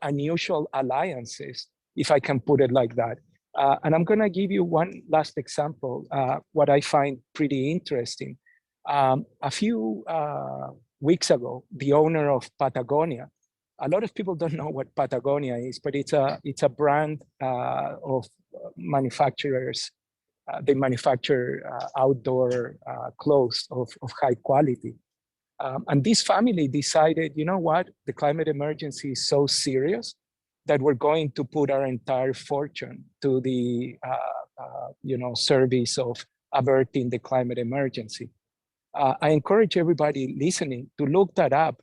unusual alliances, if I can put it like that. And I'm gonna give you one last example, what I find pretty interesting. A few weeks ago, the owner of Patagonia, a lot of people don't know what Patagonia is, but it's a brand of manufacturers. They manufacture outdoor clothes of high quality. And this family decided, you know what, the climate emergency is so serious that we're going to put our entire fortune to the service of averting the climate emergency. I encourage everybody listening to look that up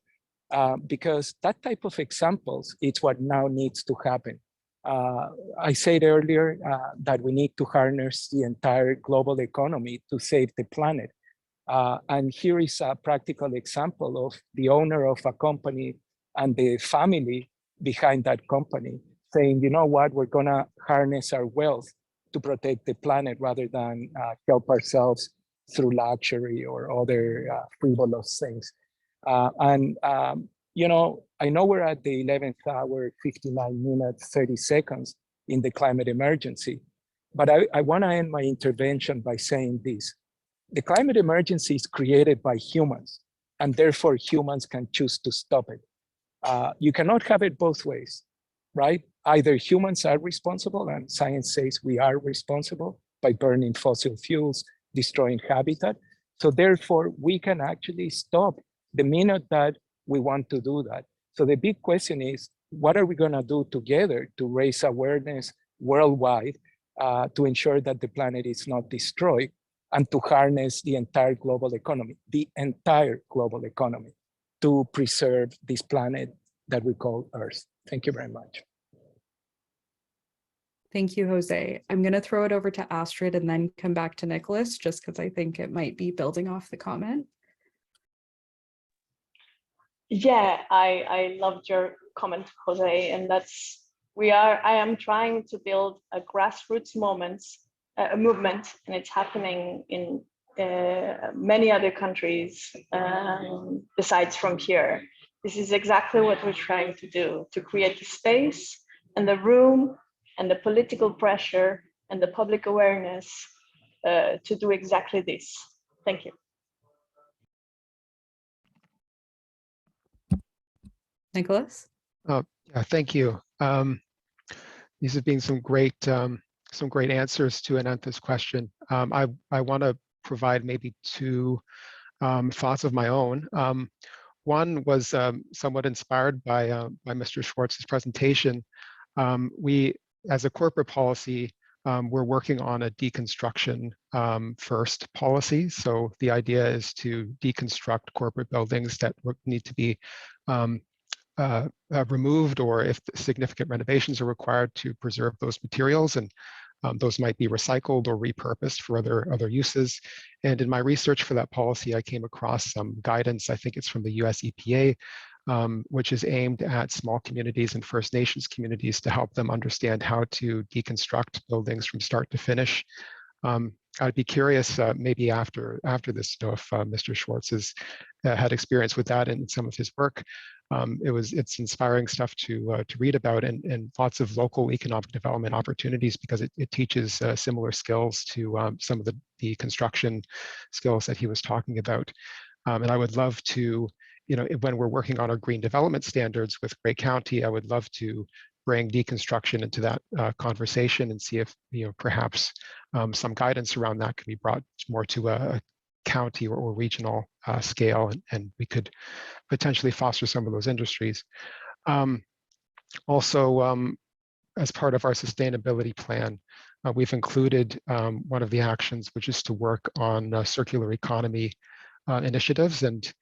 because that type of examples is what now needs to happen. I said earlier that we need to harness the entire global economy to save the planet. And here is a practical example of the owner of a company and the family behind that company saying, you know what, we're gonna harness our wealth to protect the planet rather than help ourselves through luxury or other frivolous things. You know, I know we're at the 11th hour, 59 minutes, 30 seconds in the climate emergency, but I wanna end my intervention by saying this. The climate emergency is created by humans, and therefore humans can choose to stop it. You cannot have it both ways, right? Either humans are responsible, and science says we are responsible by burning fossil fuels, destroying habitat. So therefore, we can actually stop the minute that we want to do that. So the big question is, what are we gonna do together to raise awareness worldwide to ensure that the planet is not destroyed and to harness the entire global economy to preserve this planet that we call Earth. Thank you very much. Thank you, Jose. I'm going to throw it over to Astrid and then come back to Nicholas, just because I think it might be building off the comment. Yeah, I loved your comment, Jose, and I am trying to build a grassroots movement, and it's happening in many other countries besides from here. This is exactly what we're trying to do, to create the space and the room and the political pressure and the public awareness to do exactly this. Thank you. Nicholas? Yeah, thank you. These have been some great answers to Anantha's question. I want to provide maybe two thoughts of my own. One was somewhat inspired by Mr. Schwartz's presentation. We, as a corporate policy, we're working on a deconstruction first policy. So the idea is to deconstruct corporate buildings that need to be removed, or if significant renovations are required, to preserve those materials, and those might be recycled or repurposed for other uses. And in my research for that policy, I came across some guidance, I think it's from the US EPA, which is aimed at small communities and First Nations communities to help them understand how to deconstruct buildings from start to finish. I'd be curious, maybe after this, to know if Mr. Schwartz has had experience with that in some of his work. It's inspiring stuff to read about, and lots of local economic development opportunities, because it teaches similar skills to some of the construction skills that he was talking about. And I would love to, when we're working on our green development standards with Grey County, I would love to bring deconstruction into that conversation and see if perhaps some guidance around that can be brought more to a county or regional scale, and we could potentially foster some of those industries. Also, as part of our sustainability plan, we've included one of the actions, which is to work on circular economy initiatives, and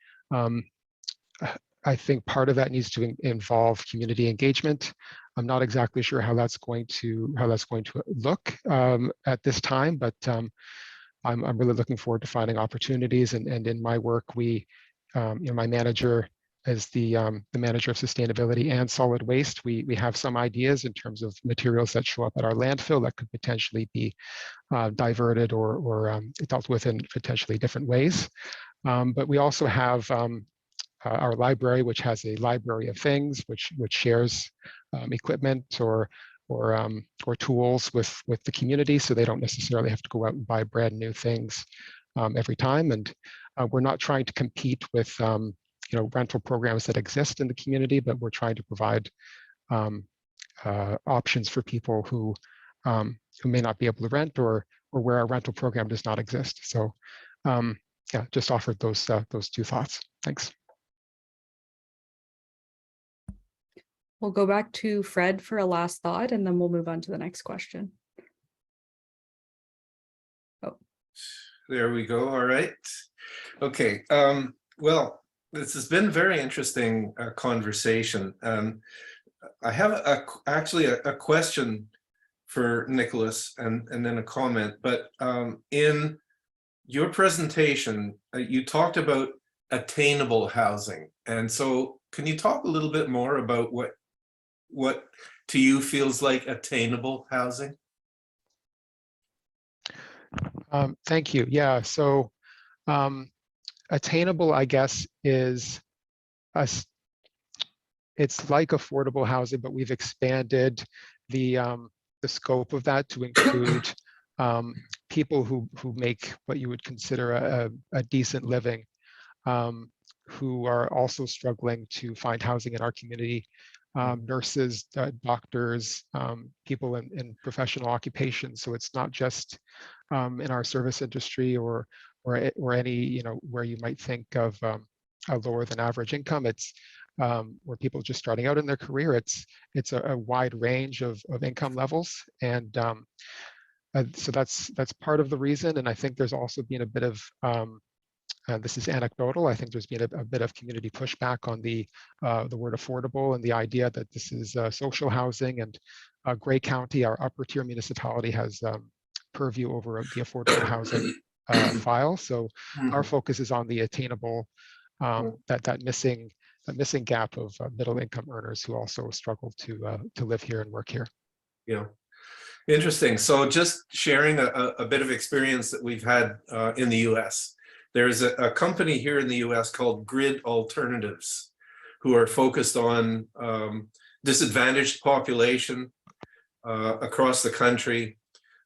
I think part of that needs to involve community engagement. I'm not exactly sure how that's going to look at this time, but I'm really looking forward to finding opportunities. And in my work, my manager is the manager of sustainability and solid waste. We have some ideas in terms of materials that show up at our landfill that could potentially be diverted or dealt with in potentially different ways. But we also have our library, which has a library of things, which shares equipment or tools with the community, so they don't necessarily have to go out and buy brand new things every time. And we're not trying to compete with rental programs that exist in the community, but we're trying to provide options for people who may not be able to rent, or where our rental program does not exist. So yeah, just offered those two thoughts. Thanks. We'll go back to Fred for a last thought, and then we'll move on to the next question. Oh, there we go. All right. Okay. Well, this has been a very interesting conversation. I have actually a question for Nicholas, and then a comment. But in your presentation, you talked about attainable housing. And so can you talk a little bit more about what to you feels like attainable housing? Thank you. Yeah, so attainable, I guess, is it's like affordable housing, but we've expanded the scope of that to include people who make what you would consider a decent living, who are also struggling to find housing in our community. Nurses, doctors, people in professional occupations. So it's not just in our service industry or any, where you might think of a lower than average income. It's where people just starting out in their career. It's a wide range of income levels, and so that's part of the reason. And I think there's also been a bit of this is anecdotal. I think there's been a bit of community pushback on the word affordable and the idea that this is social housing. And Grey County, our upper tier municipality, has purview over the affordable housing file. So our focus is on the attainable, that missing missing gap of middle income earners who also struggle to live here and work here. Yeah. Interesting. So just sharing a bit of experience that we've had in the US. There's a company here in the US called Grid Alternatives, who are focused on disadvantaged population across the country.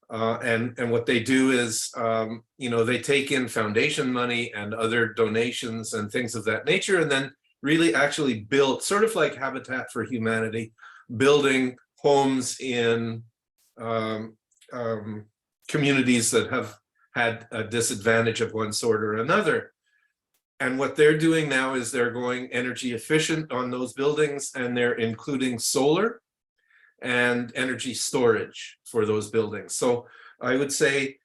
And what they do is, they take in foundation money and other donations and things of that nature, and then really actually build, sort of like Habitat for Humanity, building homes in communities that have had a disadvantage of one sort or another. And what they're doing now is they're going energy efficient on those buildings, and they're including solar and energy storage for those buildings. So I would say,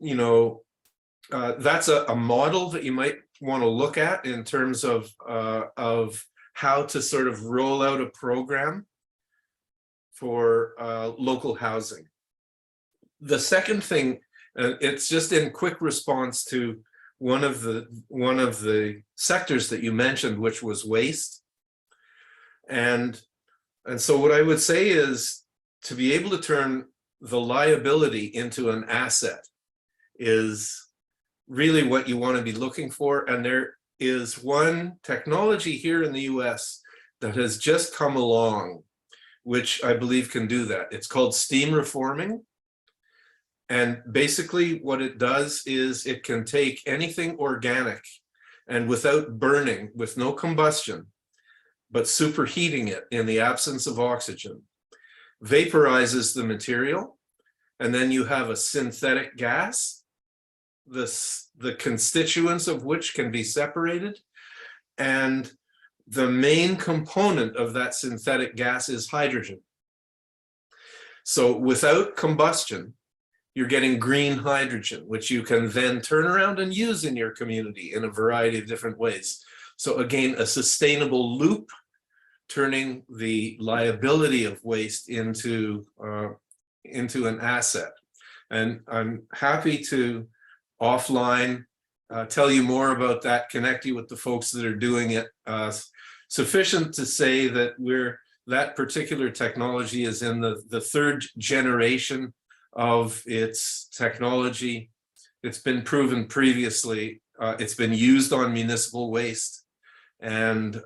that's a model that you might want to look at in terms of how to sort of roll out a program for local housing. The second thing, it's just in quick response to one of the sectors that you mentioned, which was waste. And so what I would say is, to be able to turn the liability into an asset is really what you want to be looking for. And there is one technology here in the US that has just come along, which I believe can do that. It's called steam reforming. And basically what it does is it can take anything organic and without burning, with no combustion, but superheating it in the absence of oxygen, vaporizes the material, and then you have a synthetic gas, the constituents of which can be separated. And the main component of that synthetic gas is hydrogen. So without combustion, you're getting green hydrogen, which you can then turn around and use in your community in a variety of different ways. So again, a sustainable loop, turning the liability of waste into an asset. And I'm happy to offline tell you more about that, connect you with the folks that are doing it. Sufficient to say that that particular technology is in the third generation of its technology. It's been proven previously. It's been used on municipal waste. And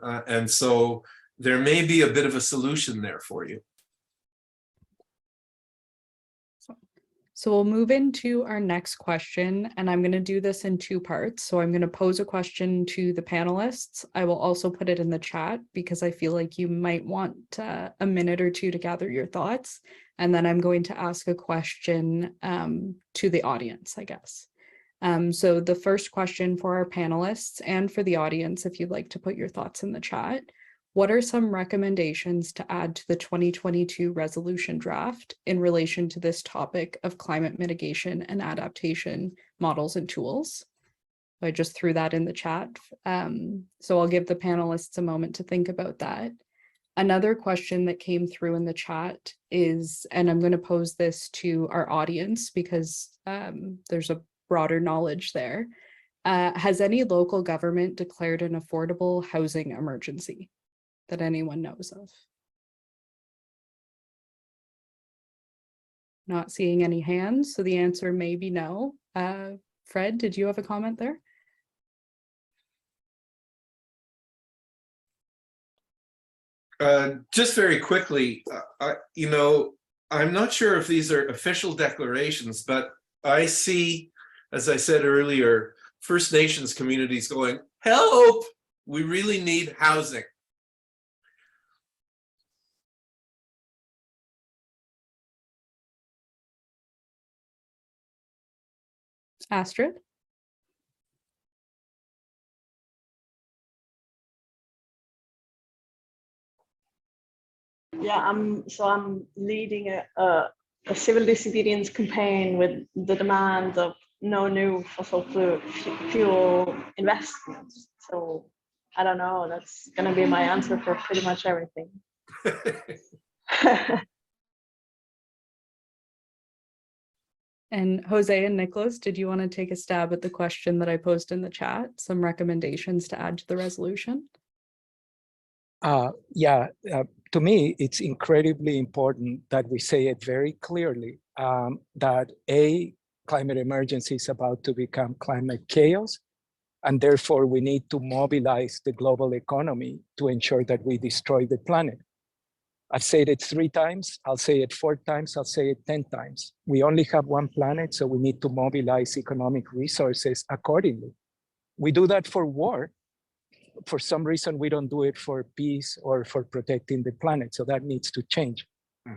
so there may be a bit of a solution there for you. So we'll move into our next question, and I'm going to do this in two parts. So I'm going to pose a question to the panelists. I will also put it in the chat because I feel like you might want a minute or two to gather your thoughts. And then I'm going to ask a question to the audience, I guess. So the first question for our panelists and for the audience, if you'd like to put your thoughts in the chat, what are some recommendations to add to the 2022 resolution draft in relation to this topic of climate mitigation and adaptation models and tools? I just threw that in the chat. So I'll give the panelists a moment to think about that. Another question that came through in the chat is, and I'm going to pose this to our audience because there's a broader knowledge there. Has any local government declared an affordable housing emergency that anyone knows of? Not seeing any hands, so the answer may be no. Fred, did you have a comment there? Just very quickly, I'm not sure if these are official declarations, but I see, as I said earlier, First Nations communities going, help, we really need housing. Astrid? Yeah, I'm leading a civil disobedience campaign with the demand of no new fossil fuel investments. So I don't know, that's going to be my answer for pretty much everything. And Jose and Nicholas, did you want to take a stab at the question that I posed in the chat? Some recommendations to add to the resolution? To me, it's incredibly important that we say it very clearly that climate emergency is about to become climate chaos, and therefore we need to mobilize the global economy to ensure that we destroy the planet. I've said it 3 times, I'll say it 4 times, I'll say it 10 times. We only have one planet, so we need to mobilize economic resources accordingly. We do that for war. For some reason, we don't do it for peace or for protecting the planet, so that needs to change.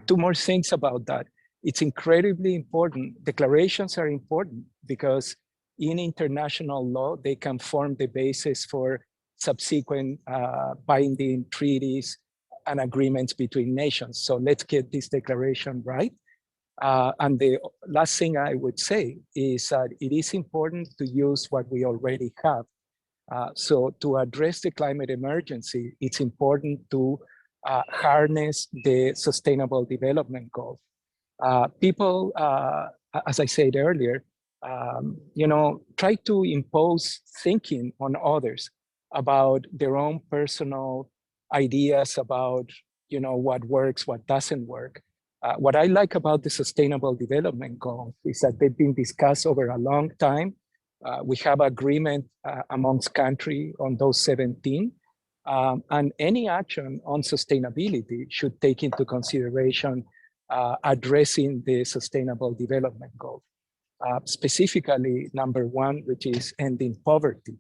2 more things about that. It's incredibly important. Declarations are important because in international law, they can form the basis for subsequent binding treaties and agreements between nations. So let's get this declaration right. And the last thing I would say is that it is important to use what we already have. So to address the climate emergency, it's important to harness the Sustainable Development Goals. People, as I said earlier, try to impose thinking on others about their own personal ideas about, what works, what doesn't work. What I like about the Sustainable Development Goals is that they've been discussed over a long time. We have agreement amongst countries on those 17. And any action on sustainability should take into consideration addressing the Sustainable Development Goals. Specifically, number 1, which is ending poverty.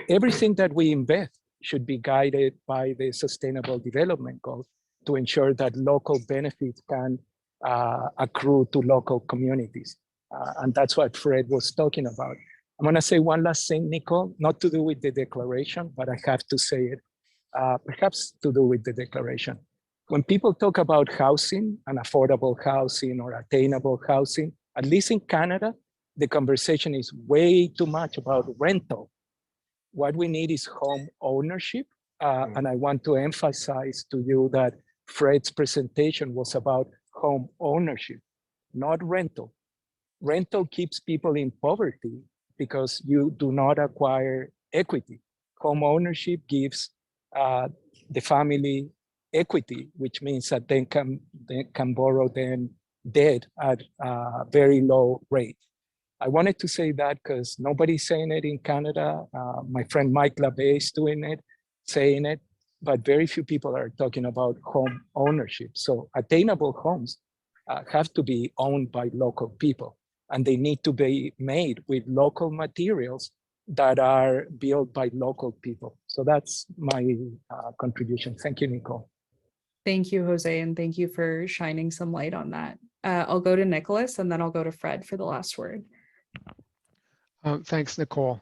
Everything that we invest should be guided by the Sustainable Development Goals to ensure that local benefits can accrue to local communities. And that's what Fred was talking about. I'm gonna say one last thing, Nicole, not to do with the declaration, but I have to say it, perhaps to do with the declaration. When people talk about housing and affordable housing or attainable housing, at least in Canada, the conversation is way too much about rental. What we need is home ownership. And I want to emphasize to you that Fred's presentation was about home ownership, not rental. Rental keeps people in poverty because you do not acquire equity. Home ownership gives the family equity, which means that they can borrow then debt at a very low rate. I wanted to say that because nobody's saying it in Canada. My friend Mike LaBey is doing it, saying it, but very few people are talking about home ownership. So attainable homes have to be owned by local people, and they need to be made with local materials that are built by local people. So that's my contribution. Thank you, Nicole. Thank you, Jose, and thank you for shining some light on that. I'll go to Nicholas and then I'll go to Fred for the last word. Thanks, Nicole.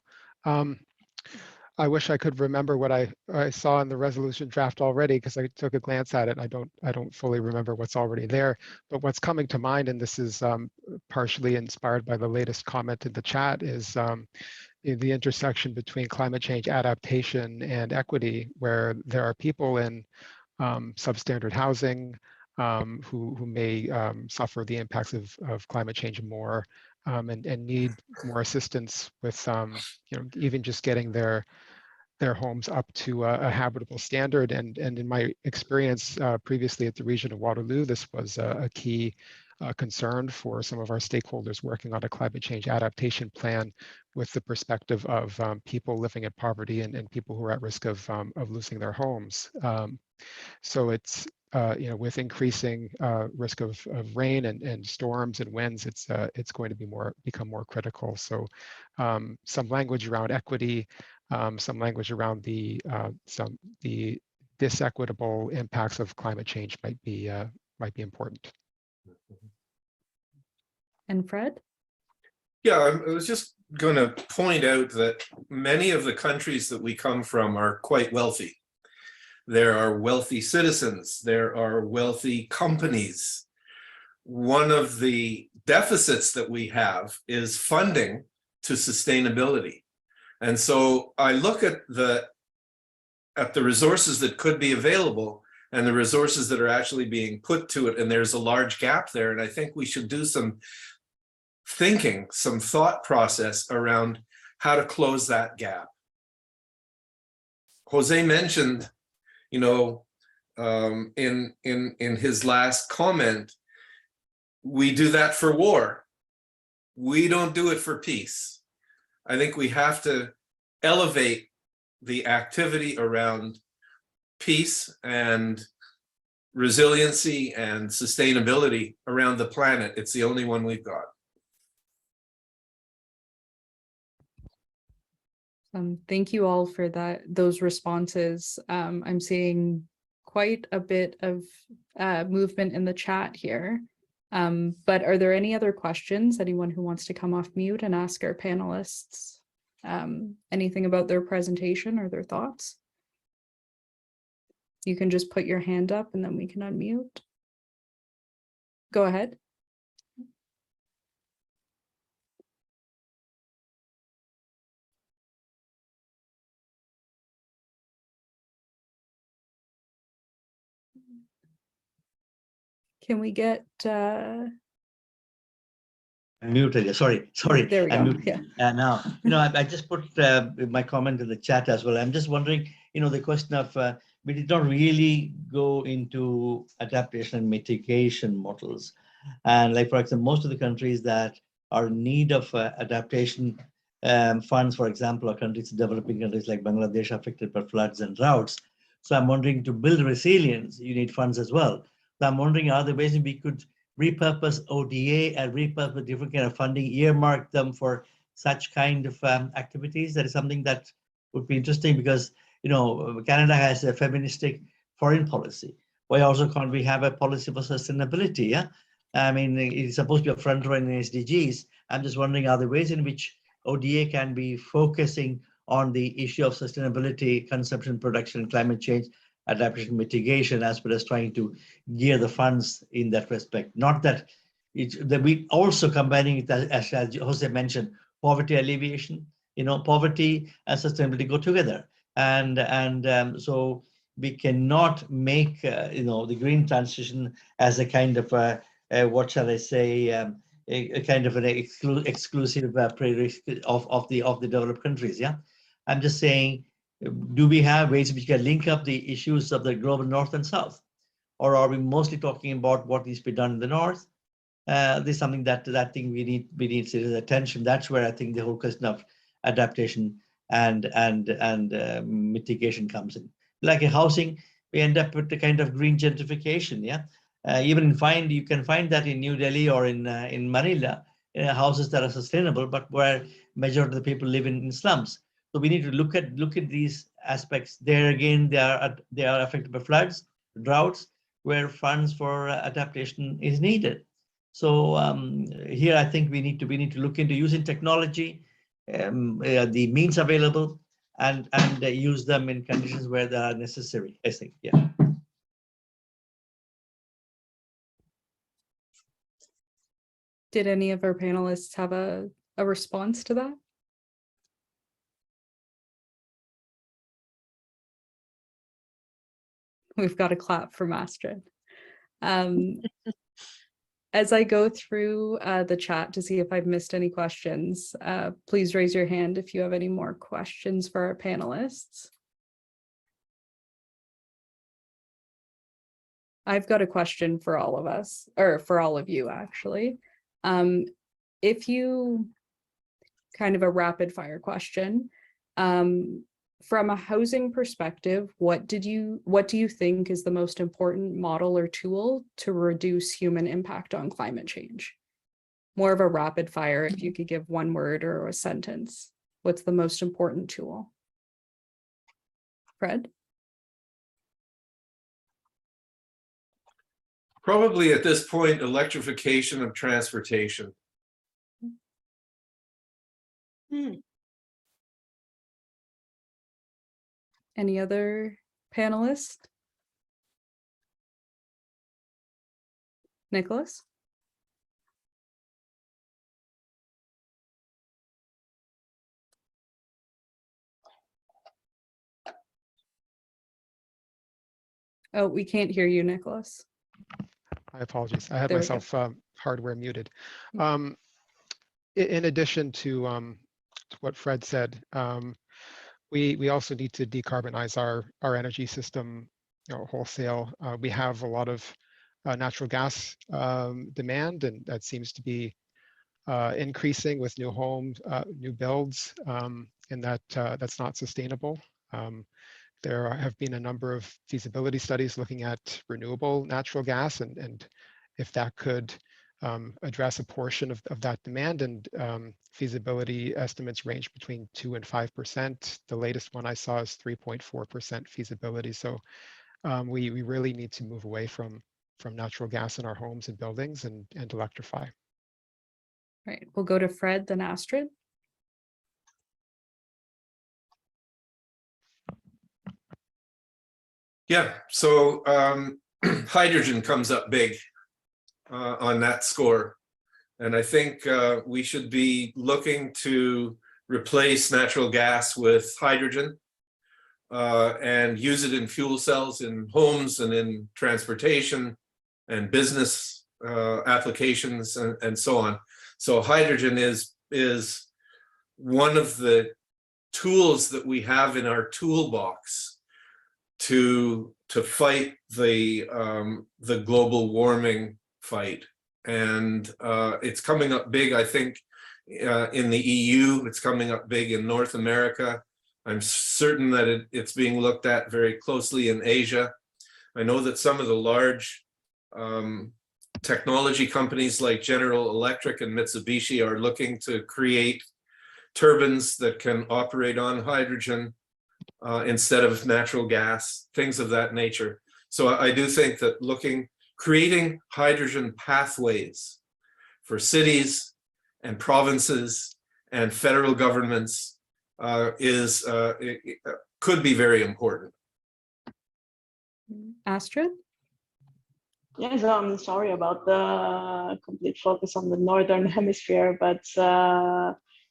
I wish I could remember what I saw in the resolution draft already, because I took a glance at it. I don't fully remember what's already there. But what's coming to mind, and this is partially inspired by the latest comment in the chat, is the intersection between climate change adaptation and equity, where there are people in substandard housing who may suffer the impacts of climate change more and need more assistance with even just getting their homes up to a habitable standard. And in my experience previously at the region of Waterloo, this was a key concern for some of our stakeholders working on a climate change adaptation plan, with the perspective of people living in poverty and people who are at risk of losing their homes. So it's with increasing risk of rain and storms and winds, it's going to become more critical. So some language around equity, some language around the disequitable impacts of climate change might be important. And Fred? Yeah, I was just going to point out that many of the countries that we come from are quite wealthy. There are wealthy citizens, there are wealthy companies. One of the deficits that we have is funding to sustainability. And so I look at the resources that could be available and the resources that are actually being put to it, and there's a large gap there. And I think we should do some thinking, some thought process around how to close that gap. Jose mentioned you know, in his last comment, we do that for war. We don't do it for peace. I think we have to elevate the activity around peace and resiliency and sustainability around the planet. It's the only one we've got. Thank you all for those responses. I'm seeing quite a bit of movement in the chat here. But are there any other questions? Anyone who wants to come off mute and ask our panelists anything about their presentation or their thoughts? You can just put your hand up and then we can unmute. Go ahead. Can we get I'm muted. Sorry. There we I'm go. muted. Yeah. Now, I just put my comment in the chat as well. I'm just wondering, the question of we did not really go into adaptation and mitigation models. And like, for example, most of the countries that are in need of adaptation funds, for example, are developing countries like Bangladesh affected by floods and droughts. So I'm wondering, to build resilience, you need funds as well. So I'm wondering, are there ways we could repurpose ODA and repurpose different kind of funding, earmark them for such kind of activities? That is something that would be interesting, because Canada has a feministic foreign policy. Why also can't we have a policy for sustainability? Yeah, I mean, it's supposed to be a front runner in SDGs. I'm just wondering, are there ways in which ODA can be focusing on the issue of sustainability, consumption, production, climate change, adaptation, mitigation, as well as trying to gear the funds in that respect? Not that that we also combining it, as Jose mentioned, poverty alleviation. Poverty and sustainability go together, and so we cannot make the green transition as a kind of what shall I say, a kind of an exclusive prerequisite of the developed countries. Yeah, I'm just saying, do we have ways we can link up the issues of the global north and south, or are we mostly talking about what needs to be done in the north? This is something that I think we need serious attention. That's where I think the whole question of adaptation and mitigation comes in. Like in housing, we end up with the kind of green gentrification. Yeah, even you can find that in New Delhi or in Manila, houses that are sustainable, but where majority of the people live in slums. So we need to look at these aspects. There again, they are affected by floods, droughts, where funds for adaptation is needed. So here I think we need to look into using technology, the means available, and use them in conditions where they are necessary, I think. Yeah. Did any of our panelists have a response to that? We've got a clap from Astrid. As I go through the chat to see if I've missed any questions, please raise your hand if you have any more questions for our panelists. I've got a question for all of us, or for all of you, actually. If you, kind of a rapid fire question, from a housing perspective, what do you think is the most important model or tool to reduce human impact on climate change? More of a rapid fire, if you could give one word or a sentence. What's the most important tool? Fred? Probably at this point, electrification of transportation. Any other panelists? Nicholas? Oh, we can't hear you, Nicholas. I apologize. I had There we myself hardware muted. In addition to what Fred said, we also need to decarbonize our energy system wholesale. We have a lot of natural gas demand, and that seems to be increasing with new homes, new builds, and that's not sustainable. There have been a number of feasibility studies looking at renewable natural gas, and if that could address a portion of that demand, and feasibility estimates range between 2 and 5%. The latest one I saw is 3.4% feasibility. So we really need to move away from natural gas in our homes and buildings and electrify. Right, we'll go to Fred, then Astrid. Yeah, so hydrogen comes up big on that score. And I think we should be looking to replace natural gas with hydrogen and use it in fuel cells in homes and in transportation and business applications and so on. So hydrogen is one of the tools that we have in our toolbox to fight the global warming fight. And it's coming up big, I think, in the EU. It's coming up big in North America. I'm certain that it's being looked at very closely in Asia. I know that some of the large technology companies like General Electric and Mitsubishi are looking to create turbines that can operate on hydrogen instead of natural gas, things of that nature. So I do think that creating hydrogen pathways for cities and provinces and federal governments could be very important. Astrid? Yes, I'm sorry about the complete focus on the Northern Hemisphere, but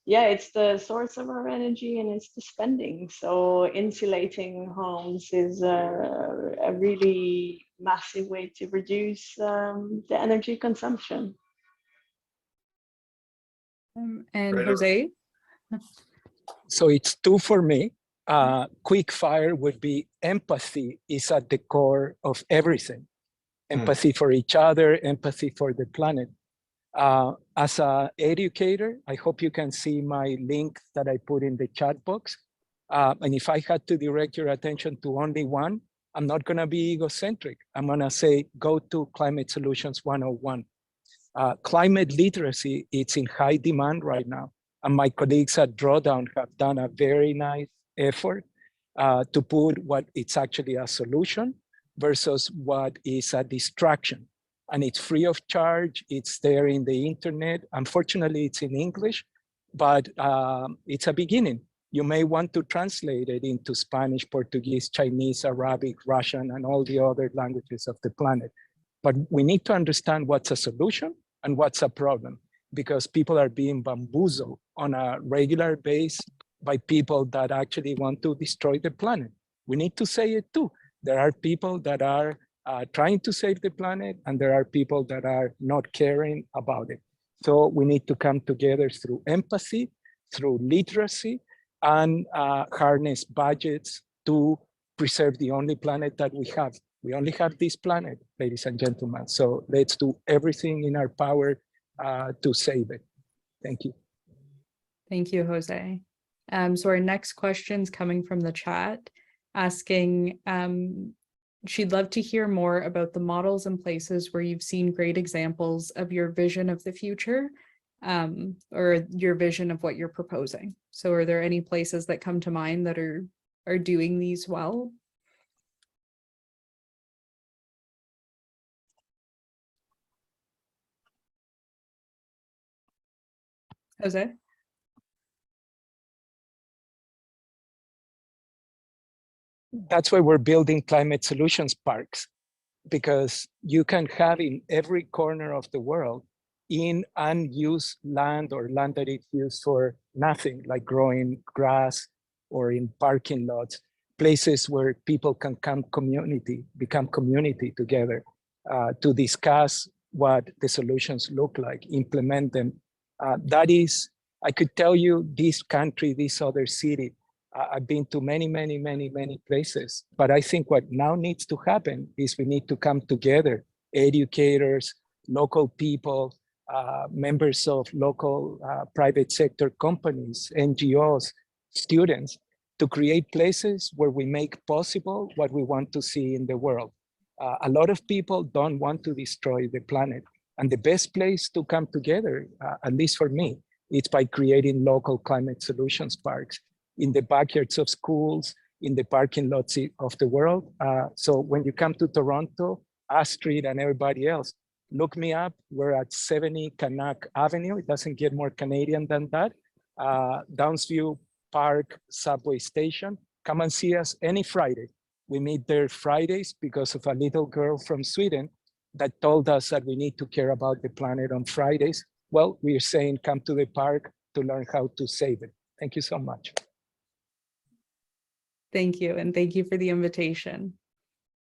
yeah, it's the source of our energy and it's the spending. So insulating homes is a really massive way to reduce the energy consumption. And Right. Jose? So it's 2 for me. Quick fire would be empathy is at the core of everything. Empathy for each other, empathy for the planet. As an educator, I hope you can see my link that I put in the chat box. And if I had to direct your attention to only one, I'm not going to be egocentric. I'm going to say, go to Climate Solutions 101. Climate literacy, it's in high demand right now. And my colleagues at Drawdown have done a very nice effort to put what it's actually a solution versus what is a distraction. And it's free of charge. It's there in the internet. Unfortunately, it's in English, but it's a beginning. You may want to translate it into Spanish, Portuguese, Chinese, Arabic, Russian, and all the other languages of the planet. But we need to understand what's a solution and what's a problem, because people are being bamboozled on a regular basis by people that actually want to destroy the planet. We need to say it too. There are people that are trying to save the planet, and there are people that are not caring about it. So we need to come together through empathy, through literacy, and harness budgets to preserve the only planet that we have. We only have this planet, ladies and gentlemen. So let's do everything in our power to save it. Thank you. Thank you, Jose. So our next question is coming from the chat, asking, she'd love to hear more about the models and places where you've seen great examples of your vision of the future, or your vision of what you're proposing. So are there any places that come to mind that are doing these well? Jose? That's why we're building climate solutions parks, because you can have in every corner of the world in unused land or land that is used for nothing, like growing grass or in parking lots, places where people can become community together to discuss what the solutions look like, implement them. That is, I could tell you this country, this other city, I've been to many, many, many, many places. But I think what now needs to happen is we need to come together, educators, local people, members of local private sector companies, NGOs, students, to create places where we make possible what we want to see in the world. A lot of people don't want to destroy the planet. And the best place to come together, at least for me, is by creating local climate solutions parks in the backyards of schools, in the parking lots of the world. So when you come to Toronto, Astrid and everybody else, look me up. We're at 70 Canuck Avenue. It doesn't get more Canadian than that. Downsview Park subway station. Come and see us any Friday. We meet there Fridays because of a little girl from Sweden that told us that we need to care about the planet on Fridays. Well, we're saying come to the park to learn how to save it. Thank you so much. Thank you, and thank you for the invitation.